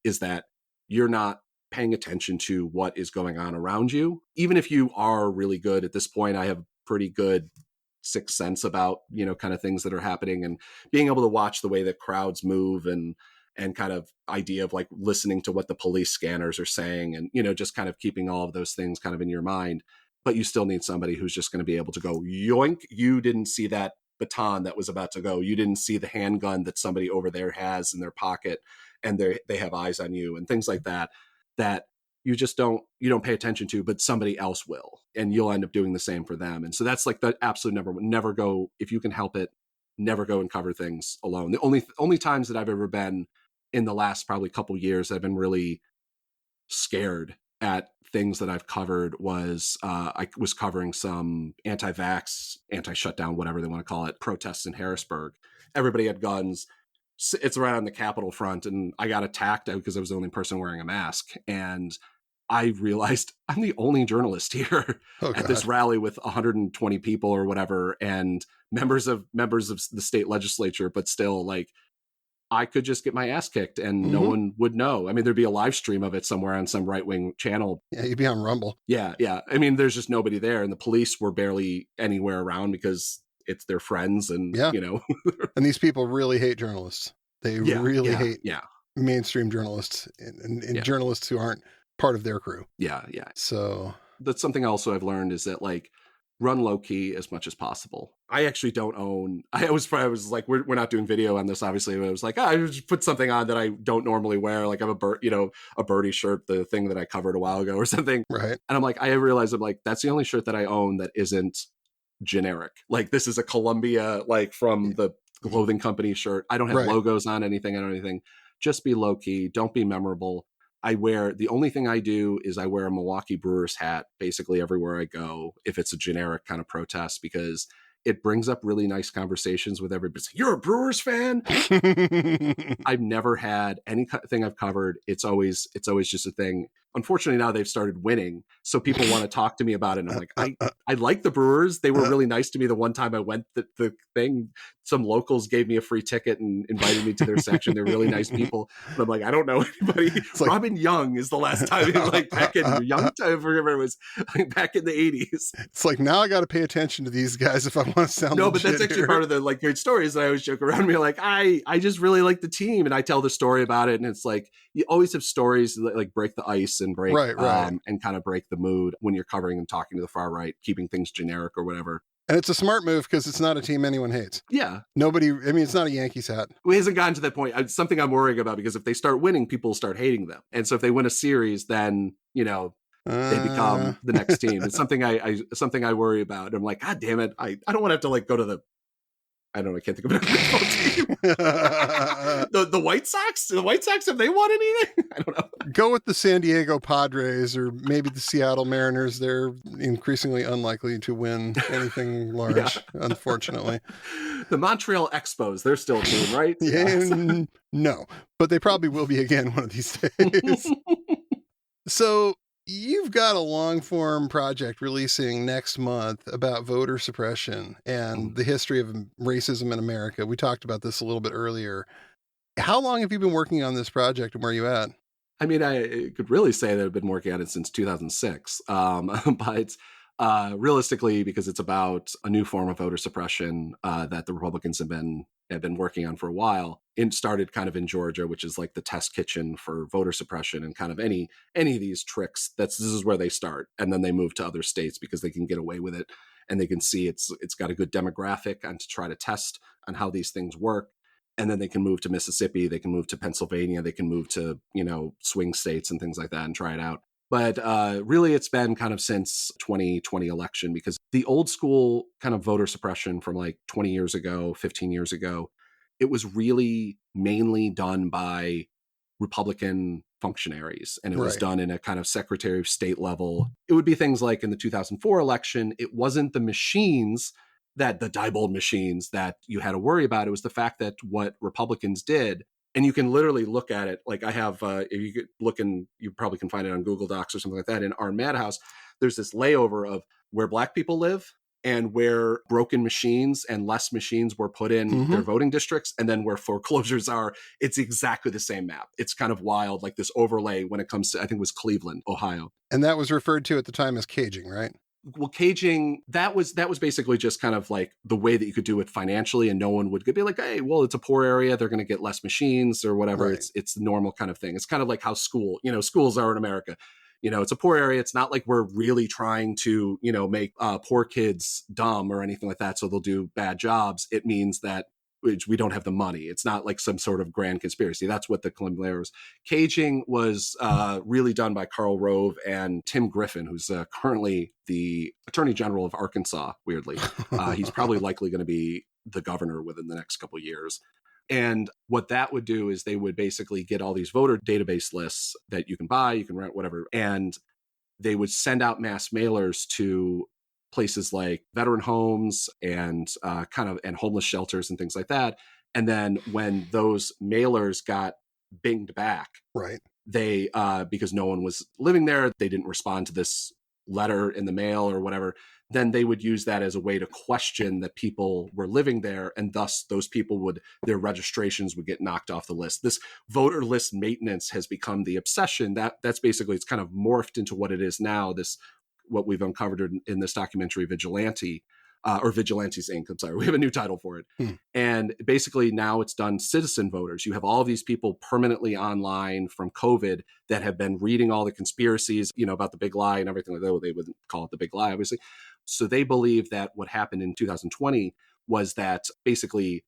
is that you're not paying attention to what is going on around you. Even if you are really good at this point, I have pretty good sixth sense about, kind of things that are happening, and being able to watch the way that crowds move and kind of idea of like listening to what the police scanners are saying, and, just kind of keeping all of those things kind of in your mind. But you still need somebody who's just going to be able to go, yoink, you didn't see that baton that was about to go. You didn't see the handgun that somebody over there has in their pocket, and they have eyes on you, and things like that you don't pay attention to, but somebody else will, and you'll end up doing the same for them. And so that's like the absolute number one. Never go, if you can help it, never go and cover things alone. The only times that I've ever been in the last probably couple years that I've been really scared at things that I've covered was I was covering some anti-vax, anti-shutdown, whatever they want to call it, protests in Harrisburg. Everybody had guns. It's right on the Capitol front, and I got attacked because I was the only person wearing a mask. And I realized I'm the only journalist here at this rally with 120 people or whatever, and members of the state legislature, but still, like, I could just get my ass kicked and no one would know. I mean, there'd be a live stream of it somewhere on some right-wing channel. Yeah, you'd be on Rumble. Yeah. I mean, there's just nobody there, and the police were barely anywhere around because it's their friends, and And these people really hate journalists. They really hate mainstream journalists and journalists who aren't part of their crew. Yeah. So that's something also I've learned, is that, like, run low key as much as possible. I actually don't own. I was like, we're not doing video on this, obviously. But I was like, I just put something on that I don't normally wear. Like, I have a birdie shirt, the thing that I covered a while ago or something. Right. And I'm like, I realized, I'm like, that's the only shirt that I own that isn't generic. Like, this is a Columbia, like, from the clothing company shirt. I don't have logos on anything. I don't anything. Just be low key. Don't be memorable. The only thing I do is I wear a Milwaukee Brewers hat basically everywhere I go, if it's a generic kind of protest, because it brings up really nice conversations with everybody. It's like, you're a Brewers fan? I've never had anything I've covered. It's always just a thing. Unfortunately, now they've started winning, so people want to talk to me about it. And I'm like, I like the Brewers. They were really nice to me the one time I went. The thing, some locals gave me a free ticket and invited me to their section. They're really nice people. But I'm like, I don't know anybody. It's Robin Young is the last time, like, back in Young time, I remember it was like back in the 80s. It's like, now I got to pay attention to these guys if I want to sound but that's actually part of the, like, great stories that I always joke around me. Like, I just really like the team, and I tell the story about it, and it's like, you always have stories that, like, break the ice and break and kind of break the mood when you're covering and talking to the far right, keeping things generic or whatever. And it's a smart move because it's not a team anyone hates. Yeah. It's not a Yankees hat. It hasn't gotten to that point. It's something I'm worrying about, because if they start winning, people will start hating them. And so if they win a series, then, they become the next team. It's something I worry about. And I'm like, God damn it. I don't want to have to, like, go to the, I don't know, I can't think of another baseball team. The White Sox? The White Sox, have they won anything? I don't know. Go with the San Diego Padres or maybe the Seattle Mariners. They're increasingly unlikely to win anything large, unfortunately. The Montreal Expos, they're still a team, right? Yeah, no, but they probably will be again one of these days. So you've got a long-form project releasing next month about voter suppression and the history of racism in America. We talked about this a little bit earlier. How long have you been working on this project, and where are you at? I mean, I could really say that I've been working on it since 2006, but realistically, because it's about a new form of voter suppression that the Republicans have been working on for a while. It started kind of in Georgia, which is like the test kitchen for voter suppression, and kind of any of these tricks. This is where they start, and then they move to other states because they can get away with it, and they can see it's got a good demographic, and to try to test on how these things work. And then they can move to Mississippi, they can move to Pennsylvania, they can move to, swing states and things like that and try it out. But really, it's been kind of since 2020 election, because the old school kind of voter suppression from like 20 years ago, 15 years ago, it was really mainly done by Republican functionaries. And it was done in a kind of Secretary of State level. It would be things like in the 2004 election, it wasn't the machines, the Diebold machines, that you had to worry about. It was the fact that what Republicans did, and you can literally look at it. Like, I have, if you could look in, you probably can find it on Google Docs or something like that. In our madhouse, there's this layover of where Black people live and where broken machines and less machines were put in their voting districts, and then where foreclosures are. It's exactly the same map. It's kind of wild, like this overlay when it comes to, I think it was Cleveland, Ohio. And that was referred to at the time as caging, right? Well, caging, that was basically just kind of like the way that you could do it financially, and no one would be like, hey, well, it's a poor area, they're going to get less machines or whatever. Right. It's the normal kind of thing. It's kind of like how schools are in America. It's a poor area. It's not like we're really trying to, make poor kids dumb or anything like that, so they'll do bad jobs. It means that which we don't have the money. It's not like some sort of grand conspiracy. That's what the Columbia was. Caging was really done by Karl Rove and Tim Griffin, who's currently the Attorney General of Arkansas, weirdly. He's probably likely going to be the governor within the next couple of years. And what that would do is they would basically get all these voter database lists that you can buy, you can rent, whatever. And they would send out mass mailers to places like veteran homes and and homeless shelters and things like that. And then when those mailers got binged back, right, they because no one was living there, they didn't respond to this letter in the mail or whatever, then they would use that as a way to question that people were living there, and thus those people their registrations would get knocked off the list. This voter list maintenance has become the obsession. That's basically, it's kind of morphed into what it is now, what we've uncovered in this documentary, Vigilante, or Vigilantes Inc. I'm sorry, we have a new title for it. And basically now it's done citizen voters. You have all of these people permanently online from COVID that have been reading all the conspiracies, about the big lie and everything like that. Well, they wouldn't call it the big lie, obviously. So they believe that what happened in 2020 was that basically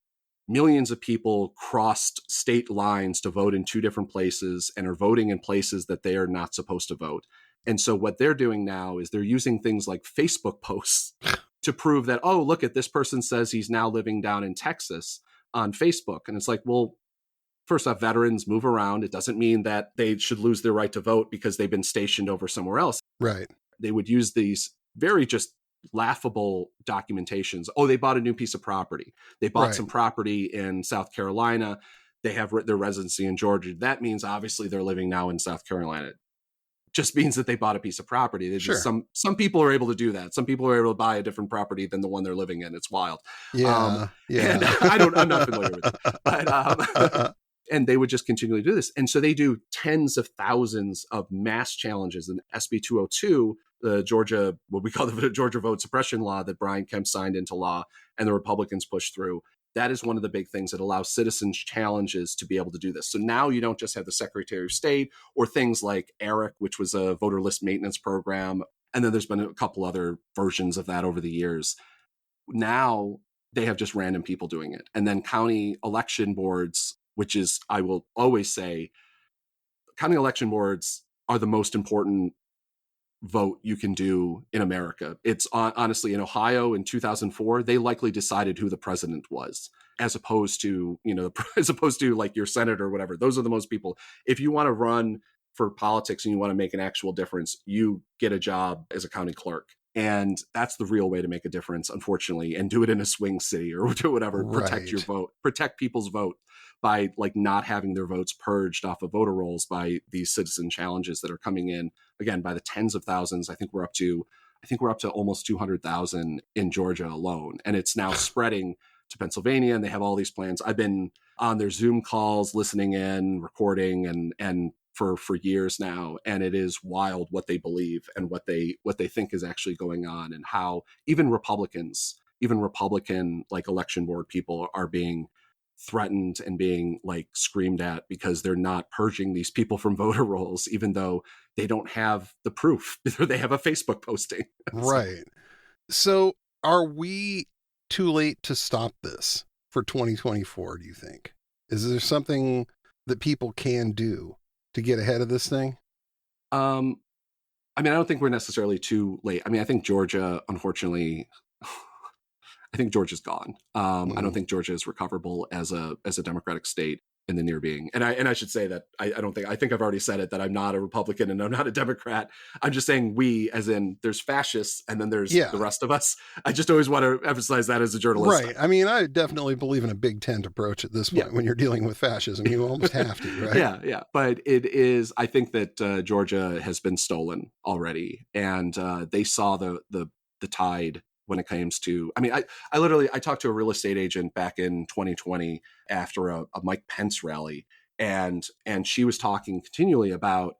millions of people crossed state lines to vote in two different places and are voting in places that they are not supposed to vote. And so what they're doing now is they're using things like Facebook posts to prove that, oh, look at this person says he's now living down in Texas on Facebook. And it's like, well, first off, veterans move around. It doesn't mean that they should lose their right to vote because they've been stationed over somewhere else. Right. They would use these very just laughable documentations. Oh, they bought a new piece of property. They bought some property in South Carolina. They have their residency in Georgia. That means obviously they're living now in South Carolina. Just means that they bought a piece of property. They just, some people are able to do that. Some people are able to buy a different property than the one they're living in. It's wild. Yeah. And I'm not familiar with it, but and they would just continually do this. And so they do tens of thousands of mass challenges. And SB 202, the Georgia, what we call the Georgia vote suppression law that Brian Kemp signed into law and the Republicans pushed through. That is one of the big things that allows citizens challenges to be able to do this. So now you don't just have the Secretary of State or things like ERIC, which was a voter list maintenance program. And then there's been a couple other versions of that over the years. Now they have just random people doing it. And then county election boards, which is, I will always say, county election boards are the most important vote you can do in America. It's honestly, in Ohio in 2004, they likely decided who the president was, as opposed to, like your senator or whatever. Those are the most people. If you want to run for politics and you want to make an actual difference, you get a job as a county clerk. And that's the real way to make a difference, unfortunately, and do it in a swing city or do whatever, protect your vote, protect people's vote by like not having their votes purged off of voter rolls by these citizen challenges that are coming in, again, by the tens of thousands. I think we're up to almost 200,000 in Georgia alone. And it's now spreading to Pennsylvania, and they have all these plans. I've been on their Zoom calls, listening in, recording, and for years now, and it is wild what they believe and what they think is actually going on, and how even Republican like election board people are being threatened and being like screamed at because they're not purging these people from voter rolls, even though they don't have the proof. They have a Facebook posting. Right. So are we too late to stop this for 2024, do you think? Is there something that people can do to get ahead of this thing? I mean, I don't think we're necessarily too late. I mean, I think Georgia, unfortunately, I think Georgia's gone. I don't think Georgia is recoverable as a democratic state in the near being. And I should say that I think I've already said it, that I'm not a Republican and I'm not a Democrat. I'm just saying we, as in there's fascists and then there's the rest of us. I just always want to emphasize that as a journalist. Right. I mean, I definitely believe in a big tent approach at this point. When you're dealing with fascism, you almost have to, right? Yeah. But it is, I think that Georgia has been stolen already. And they saw the tide when it comes to, I mean, I talked to a real estate agent back in 2020 after a Mike Pence rally, and she was talking continually about,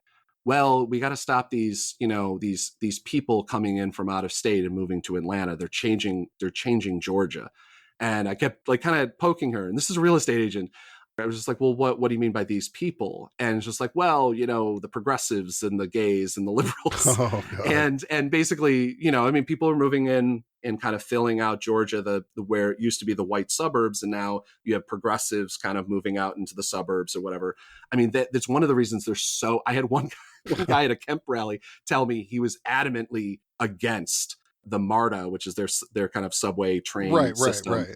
well, we got to stop these, these people coming in from out of state and moving to Atlanta. They're changing Georgia. And I kept like kind of poking her, and this is a real estate agent. I was just like, well, what do you mean by these people? And it's just like, well, the progressives and the gays and the liberals. Oh, God. And basically, people are moving in and kind of filling out Georgia, the where it used to be the white suburbs. And now you have progressives kind of moving out into the suburbs or whatever. I mean, that's one of the reasons I had one guy at a Kemp rally tell me he was adamantly against the MARTA, which is their kind of subway train system,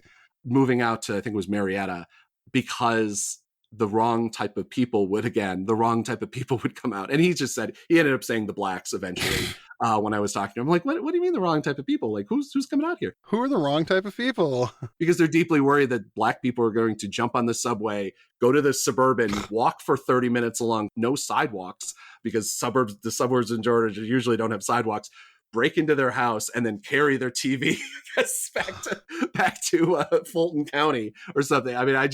moving out to, I think it was Marietta, because the wrong type of people would come out. And he just said, he ended up saying the blacks eventually when I was talking to him. I'm like, what do you mean the wrong type of people? Like, who's coming out here? Who are the wrong type of people? Because they're deeply worried that black people are going to jump on the subway, go to the Suburban, walk for 30 minutes along no sidewalks, because the suburbs in Georgia usually don't have sidewalks, break into their house and then carry their TV back to Fulton County or something. I mean, I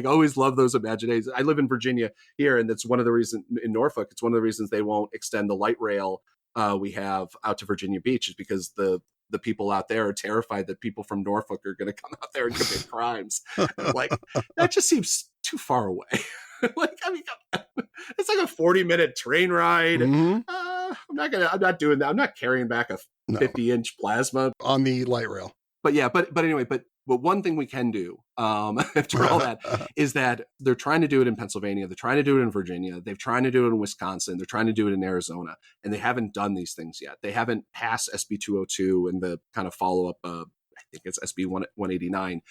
always love those imaginations. I live in Virginia here, and that's one of the reasons in Norfolk. It's one of the reasons they won't extend the light rail we have out to Virginia Beach, is because the people out there are terrified that people from Norfolk are going to come out there and commit crimes. Like, that just seems too far away. It's like a 40-minute train ride. Mm-hmm. I'm not doing that. I'm not carrying back a 50-inch plasma on the light rail. But yeah, but anyway, but one thing we can do after all that is that they're trying to do it in Pennsylvania. They're trying to do it in Virginia. They're trying to do it in Wisconsin. They're trying to do it in Arizona, and they haven't done these things yet. They haven't passed SB 202 and the kind of follow-up, I think it's SB 189,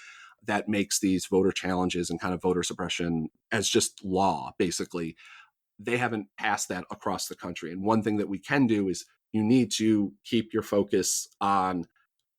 that makes these voter challenges and kind of voter suppression as just law, basically. They haven't passed that across the country. And one thing that we can do is you need to keep your focus on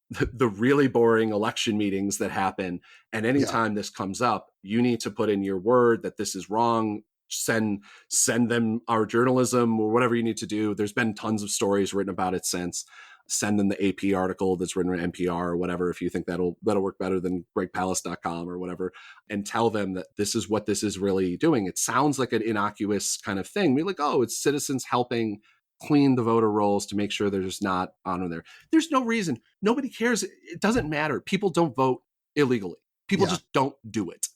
the really boring election meetings that happen. And anytime this comes up, you need to put in your word that this is wrong. Send them our journalism or whatever you need to do. There's been tons of stories written about it since. Send them the AP article that's written in NPR or whatever, if you think that'll work better than gregpalace.com or whatever, and tell them that this is what this is really doing. It sounds like an innocuous kind of thing. We're like, oh, it's citizens helping clean the voter rolls to make sure they're just not on there. There's no reason. Nobody cares. It doesn't matter. People don't vote illegally. People just don't do it.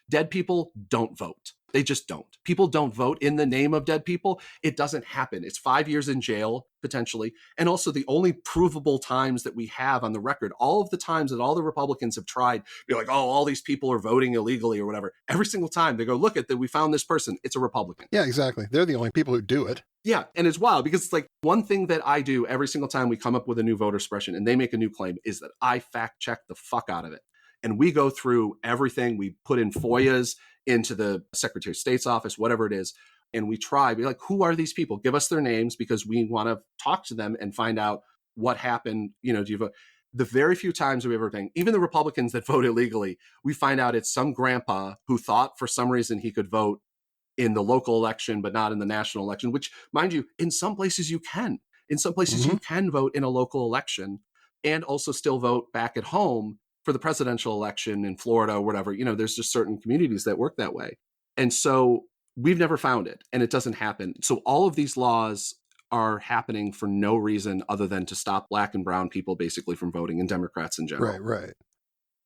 Dead people don't vote. They just don't. People don't vote in the name of dead people. It doesn't happen. It's 5 years in jail, potentially. And also the only provable times that we have on the record, all of the times that all the Republicans have tried, be like, oh, all these people are voting illegally or whatever. Every single time they go, look at that, we found this person. It's a Republican. Yeah, exactly. They're the only people who do it. Yeah. And it's wild because it's like one thing that I do every single time we come up with a new voter suppression and they make a new claim is that I fact check the fuck out of it. And we go through everything. We put in FOIAs into the Secretary of State's office, whatever it is. And we be like, who are these people? Give us their names because we want to talk to them and find out what happened. Do you vote? The very few times we've ever done, even the Republicans that vote illegally, we find out it's some grandpa who thought for some reason he could vote in the local election, but not in the national election, which, mind you, in some places you can. In some places you can vote in a local election and also still vote back at home for the presidential election in Florida or whatever. There's just certain communities that work that way. And so we've never found it and it doesn't happen. So all of these laws are happening for no reason other than to stop black and brown people basically from voting and Democrats in general. Right.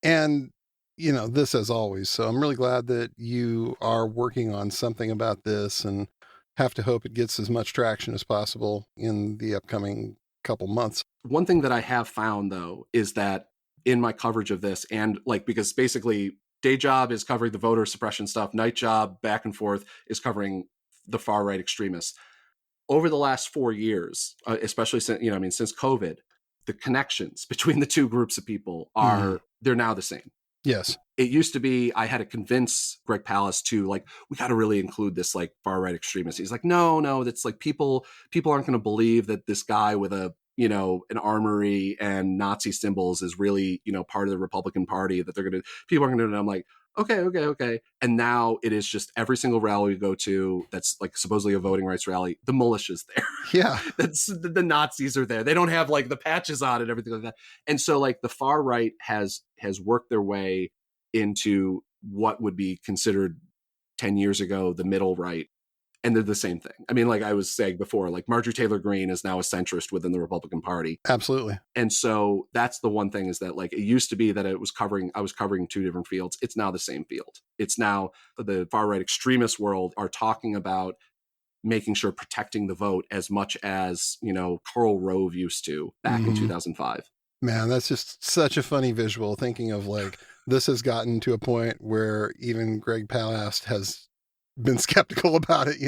And, this as always. So I'm really glad that you are working on something about this and have to hope it gets as much traction as possible in the upcoming couple months. One thing that I have found, though, is that in my coverage of this, and because basically day job is covering the voter suppression stuff, night job back and forth is covering the far right extremists. Over the last 4 years, especially since COVID, the connections between the two groups of people they're now the same. Yes. It used to be I had to convince Greg Palast to we got to really include this far right extremist. He's like, no, that's people aren't going to believe that this guy with an armory and Nazi symbols is really, part of the Republican Party, that people are going to do it. And I'm like, okay. And now it is just every single rally we go to that's supposedly a voting rights rally, the militia's there. Yeah. That's the Nazis are there. They don't have the patches on and everything like that. And so the far right has worked their way into what would be considered 10 years ago, the middle right. And they're the same thing. I mean, like I was saying before, like Marjorie Taylor Greene is now a centrist within the Republican Party. Absolutely. And so that's the one thing, is that like it used to be that I was covering two different fields. It's now the same field. It's now the far right extremist world are talking about making sure protecting the vote as much as, Karl Rove used to back in 2005. Man, that's just such a funny visual, thinking of like, this has gotten to a point where even Greg Palast has been skeptical about it,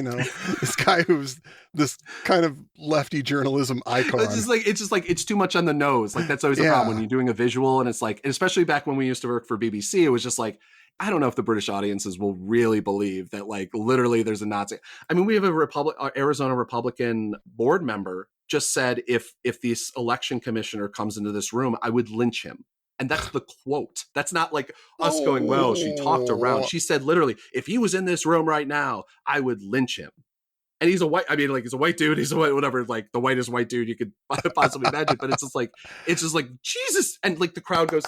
this guy who's this kind of lefty journalism icon. It's too much on the nose. Like that's always a problem when you're doing a visual, and it's like, especially back when we used to work for BBC, it was just like, I don't know if the British audiences will really believe that like literally there's a Nazi. I mean, we have Arizona Republican board member just said, if this election commissioner comes into this room, I would lynch him. And that's the quote. That's not like us going, well, she talked around. She said literally, if he was in this room right now, I would lynch him. And he's a white, he's a white dude. He's a white, whatever, like the whitest white dude you could possibly imagine. But it's just like, Jesus. And like the crowd goes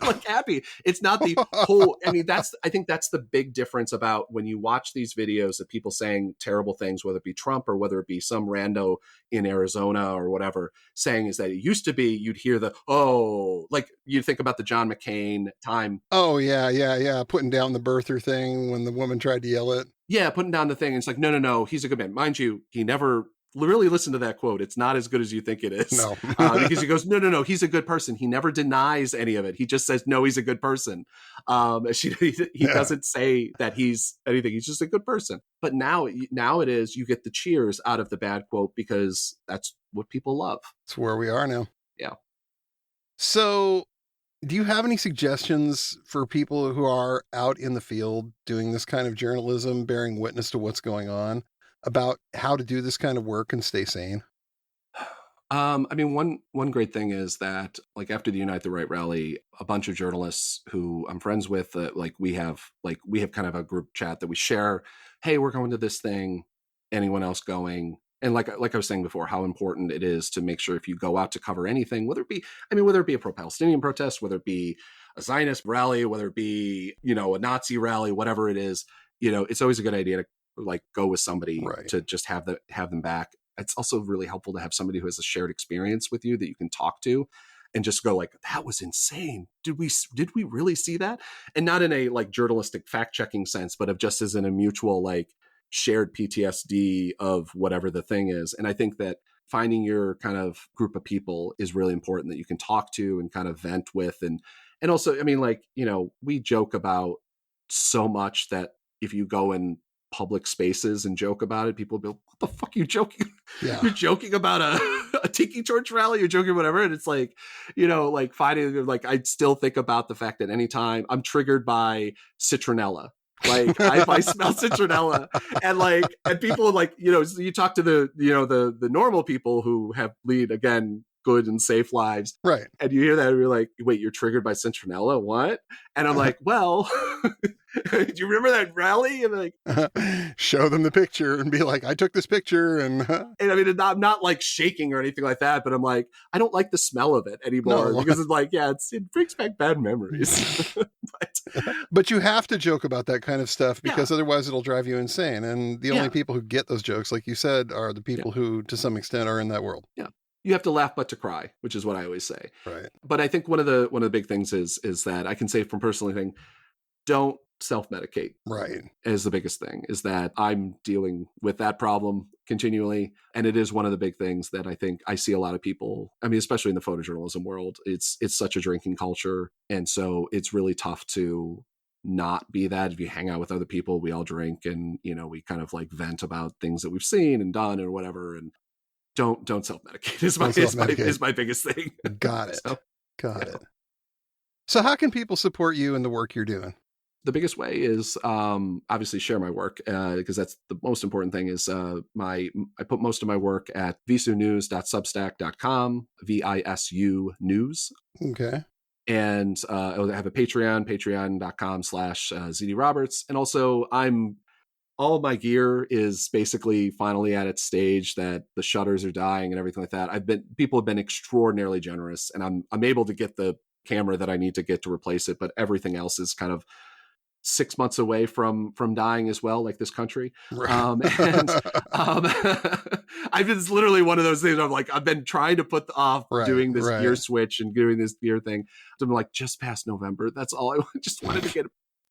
like happy. It's not the whole, I think that's the big difference about when you watch these videos of people saying terrible things, whether it be Trump or whether it be some rando in Arizona or whatever saying, is that it used to be, you'd hear like you think about the John McCain time. Oh yeah. Putting down the birther thing when the woman tried to yell it. Yeah, putting down the thing. And it's like, no, he's a good man. Mind you, he never really listened to that quote. It's not as good as you think it is. No. Because he goes, no, he's a good person. He never denies any of it. He just says, no, he's a good person. He doesn't say that he's anything. He's just a good person. But now it is, you get the cheers out of the bad quote because that's what people love. It's where we are now. Yeah. So do you have any suggestions for people who are out in the field doing this kind of journalism, bearing witness to what's going on, about how to do this kind of work and stay sane? One great thing is that, like, after the Unite the Right rally, a bunch of journalists who I'm friends with, we have kind of a group chat that we share. Hey, we're going to this thing. Anyone else going? And like I was saying before, how important it is to make sure if you go out to cover anything, whether it be a pro-Palestinian protest, whether it be a Zionist rally, whether it be, a Nazi rally, whatever it is, it's always a good idea to like go with somebody to just have them back. It's also really helpful to have somebody who has a shared experience with you that you can talk to and just go like, that was insane. Did we really see that? And not in a like journalistic fact checking sense, but of just as in a mutual, like, shared PTSD of whatever the thing is. And I think that finding your kind of group of people is really important that you can talk to and kind of vent with. And also, we joke about so much that if you go in public spaces and joke about it, people will be like, what the fuck are you joking? Yeah. You're joking about a tiki torch rally, you're joking whatever. And it's like, finding, like, I still think about the fact that anytime I'm triggered by citronella, like if I smell citronella and people like, you talk to the normal people who have lead, again, good and safe lives. Right. And you hear that and you're like, wait, you're triggered by citronella? What? And I'm like, well, do you remember that rally? And like, show them the picture and be like, I took this picture. And I'm not like shaking or anything like that, but I'm like, I don't like the smell of it anymore because it's like, it brings back bad memories. But you have to joke about that kind of stuff because otherwise it'll drive you insane. And the only people who get those jokes, like you said, are the people who, to some extent, are in that world. Yeah. You have to laugh but to cry, which is what I always say. Right. But I think one of the big things is that I can say from personally thing, don't self-medicate. Right. Is the biggest thing, is that I'm dealing with that problem continually. And it is one of the big things that I think I see a lot of people, especially in the photojournalism world, it's such a drinking culture. And so it's really tough to not be that. If you hang out with other people, we all drink and, we kind of like vent about things that we've seen and done or whatever. And don't self-medicate is my biggest thing. Got it. Got it. So how can people support you in the work you're doing? The biggest way is obviously share my work because that's the most important thing is I put most of my work at visunews.substack.com, VISU news. Okay. And I have a patreon.com/ZD Roberts. And also all of my gear is basically finally at its stage that the shutters are dying and everything like that. People have been extraordinarily generous and I'm able to get the camera that I need to get to replace it, but everything else is kind of 6 months away from dying as well, like this country. Right. I've been literally one of those things. I'm like, I've been trying to put off doing this gear switch and doing this gear thing. I'm like, just past November. That's all I just wanted to get.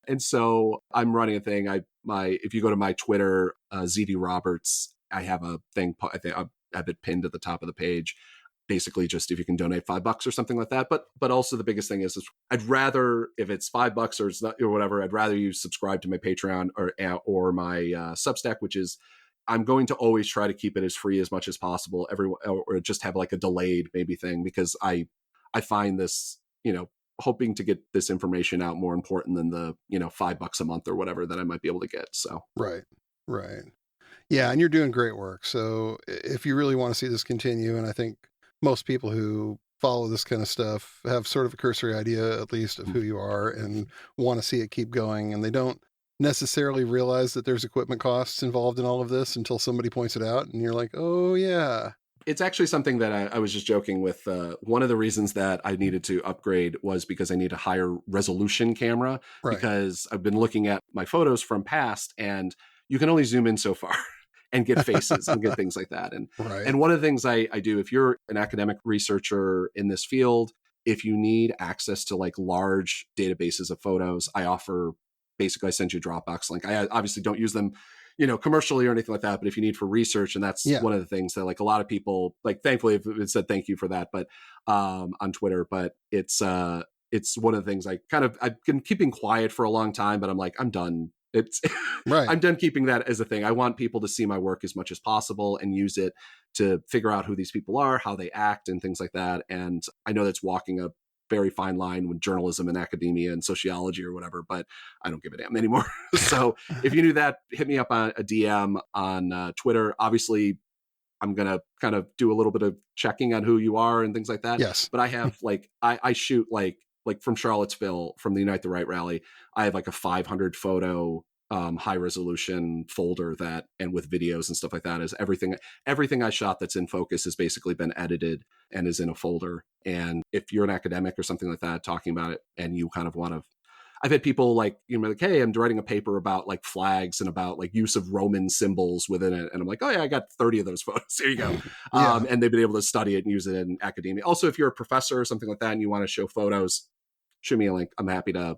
And so I'm running a thing. If you go to my Twitter, ZD Roberts, I have a thing. I think I have it pinned at the top of the page. Basically, just if you can donate $5 or something like that. But also the biggest thing is I'd rather, if it's $5 or it's not or whatever, I'd rather you subscribe to my Patreon or my Substack, which is I'm going to always try to keep it as free as much as possible. Or just have like a delayed maybe thing, because I find this, hoping to get this information out more important than the $5 a month or whatever that I might be able to get. So right. Yeah, and you're doing great work. So if you really want to see this continue, and I think most people who follow this kind of stuff have sort of a cursory idea, at least, of who you are and want to see it keep going. And they don't necessarily realize that there's equipment costs involved in all of this until somebody points it out. And you're like, oh, yeah. It's actually something that I was just joking with. One of the reasons that I needed to upgrade was because I need a higher resolution camera, because I've been looking at my photos from past and you can only zoom in so far. And get faces and get things like that. And one of the things I do, if you're an academic researcher in this field, if you need access to like large databases of photos, I offer, basically I send you a Dropbox link. I obviously don't use them, commercially or anything like that, but if you need for research, and that's one of the things that like a lot of people, like thankfully it said thank you for that, but on Twitter, but it's one of the things I've been keeping quiet for a long time, but I'm like, I'm done. I'm done keeping that as a thing. I want people to see my work as much as possible and use it to figure out who these people are, how they act, and things like that. And I know that's walking a very fine line with journalism and academia and sociology or whatever, but I don't give a damn anymore. So if you knew that, hit me up on a DM on Twitter. Obviously, I'm going to kind of do a little bit of checking on who you are and things like that. Yes. But I have I shoot like from Charlottesville, from the Unite the Right rally, I have like a 500 photo high resolution folder and with videos and stuff like that, is everything I shot that's in focus has basically been edited and is in a folder. And if you're an academic or something like that talking about it, and you kind of want to, I've had people like, hey, I'm writing a paper about like flags and about like use of Roman symbols within it. And I'm like, oh yeah, I got 30 of those photos. Here you go. And they've been able to study it and use it in academia. Also, if you're a professor or something like that and you want to show photos, shoot me a link. I'm happy to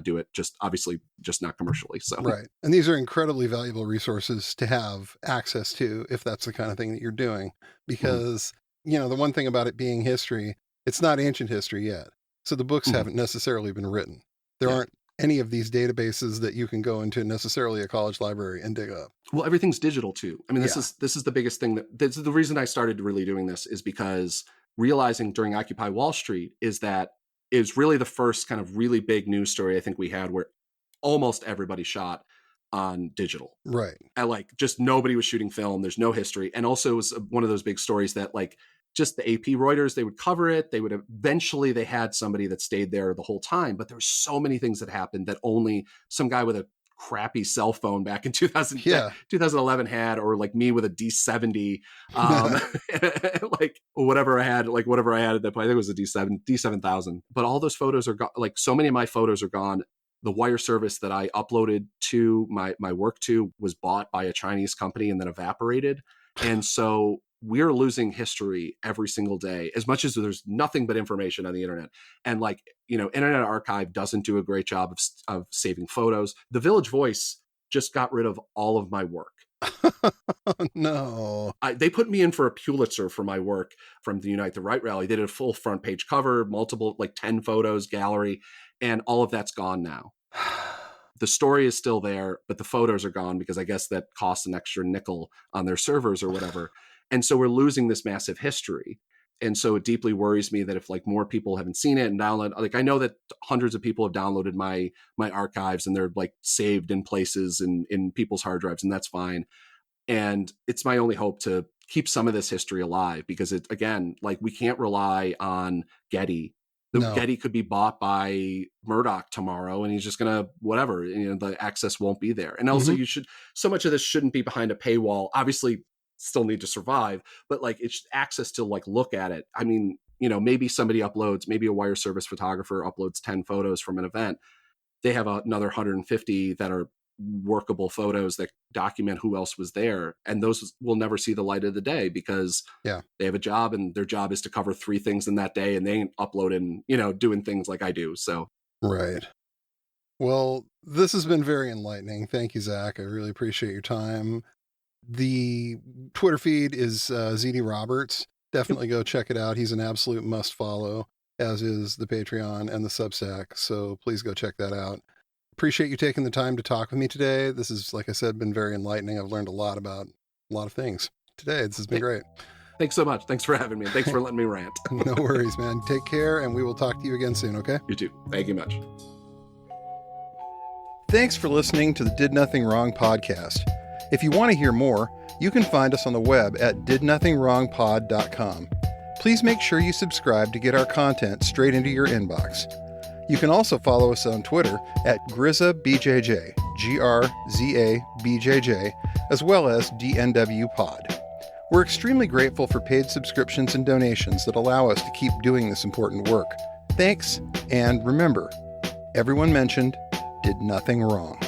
do it. Just obviously just not commercially. So right. And these are incredibly valuable resources to have access to if that's the kind of thing that you're doing, because, the one thing about it being history, it's not ancient history yet. So the books haven't necessarily been written. There aren't any of these databases that you can go into necessarily a college library and dig up. Well, everything's digital too. I mean, this is the biggest thing this is the reason I started really doing this, is because realizing during Occupy Wall Street is really the first kind of really big news story I think we had where almost everybody shot on digital. Right. And just nobody was shooting film. There's no history. And also it was one of those big stories that just the AP Reuters, they would cover it. They would eventually, they had somebody that stayed there the whole time, but there were so many things that happened that only some guy with a crappy cell phone back in 2011 had, or like me with a D70, whatever I had at that point. I think it was a D7000. But all those photos are gone. Like so many of my photos are gone. The wire service that I uploaded to my work to was bought by a Chinese company and then evaporated. And so we're losing history every single day, as much as there's nothing but information on the internet. And Internet Archive doesn't do a great job of saving photos. The Village Voice just got rid of all of my work. No. They put me in for a Pulitzer for my work from the Unite the Right rally. They did a full front page cover, multiple, 10 photos, gallery, and all of that's gone now. The story is still there, but the photos are gone because I guess that costs an extra nickel on their servers or whatever. And so we're losing this massive history. And so it deeply worries me that if more people haven't seen it and download, I know that hundreds of people have downloaded my archives and they're saved in places in people's hard drives, and that's fine. And it's my only hope to keep some of this history alive, because we can't rely on Getty. Getty could be bought by Murdoch tomorrow and he's just going to, whatever, the access won't be there. And also so much of this shouldn't be behind a paywall. Obviously, still need to survive, but it's access to look at it. I mean, maybe somebody uploads, maybe a wire service photographer uploads 10 photos from an event. they have another 150 that are workable photos that document who else was there. And those will never see the light of the day because they have a job and their job is to cover 3 things in that day. And they ain't uploading, doing things like I do. So. Right. Well, this has been very enlightening. Thank you, Zach. I really appreciate your time. The Twitter feed is ZD Roberts. Definitely go check it out. He's an absolute must follow, as is the Patreon and the Substack. So please go check that out. Appreciate you taking the time to talk with me today. This is, like I said, been very enlightening. I've learned a lot about a lot of things today. This has been great. Thanks so much. Thanks for having me. Thanks for letting me rant. No worries, man. Take care, and we will talk to you again soon, okay? You too. Thank you much. Thanks for listening to the Did Nothing Wrong podcast. If you want to hear more, you can find us on the web at didnothingwrongpod.com. Please make sure you subscribe to get our content straight into your inbox. You can also follow us on Twitter at GrizaBJJ, GRZABJJ, as well as DNWPod. We're extremely grateful for paid subscriptions and donations that allow us to keep doing this important work. Thanks, and remember, everyone mentioned did nothing wrong.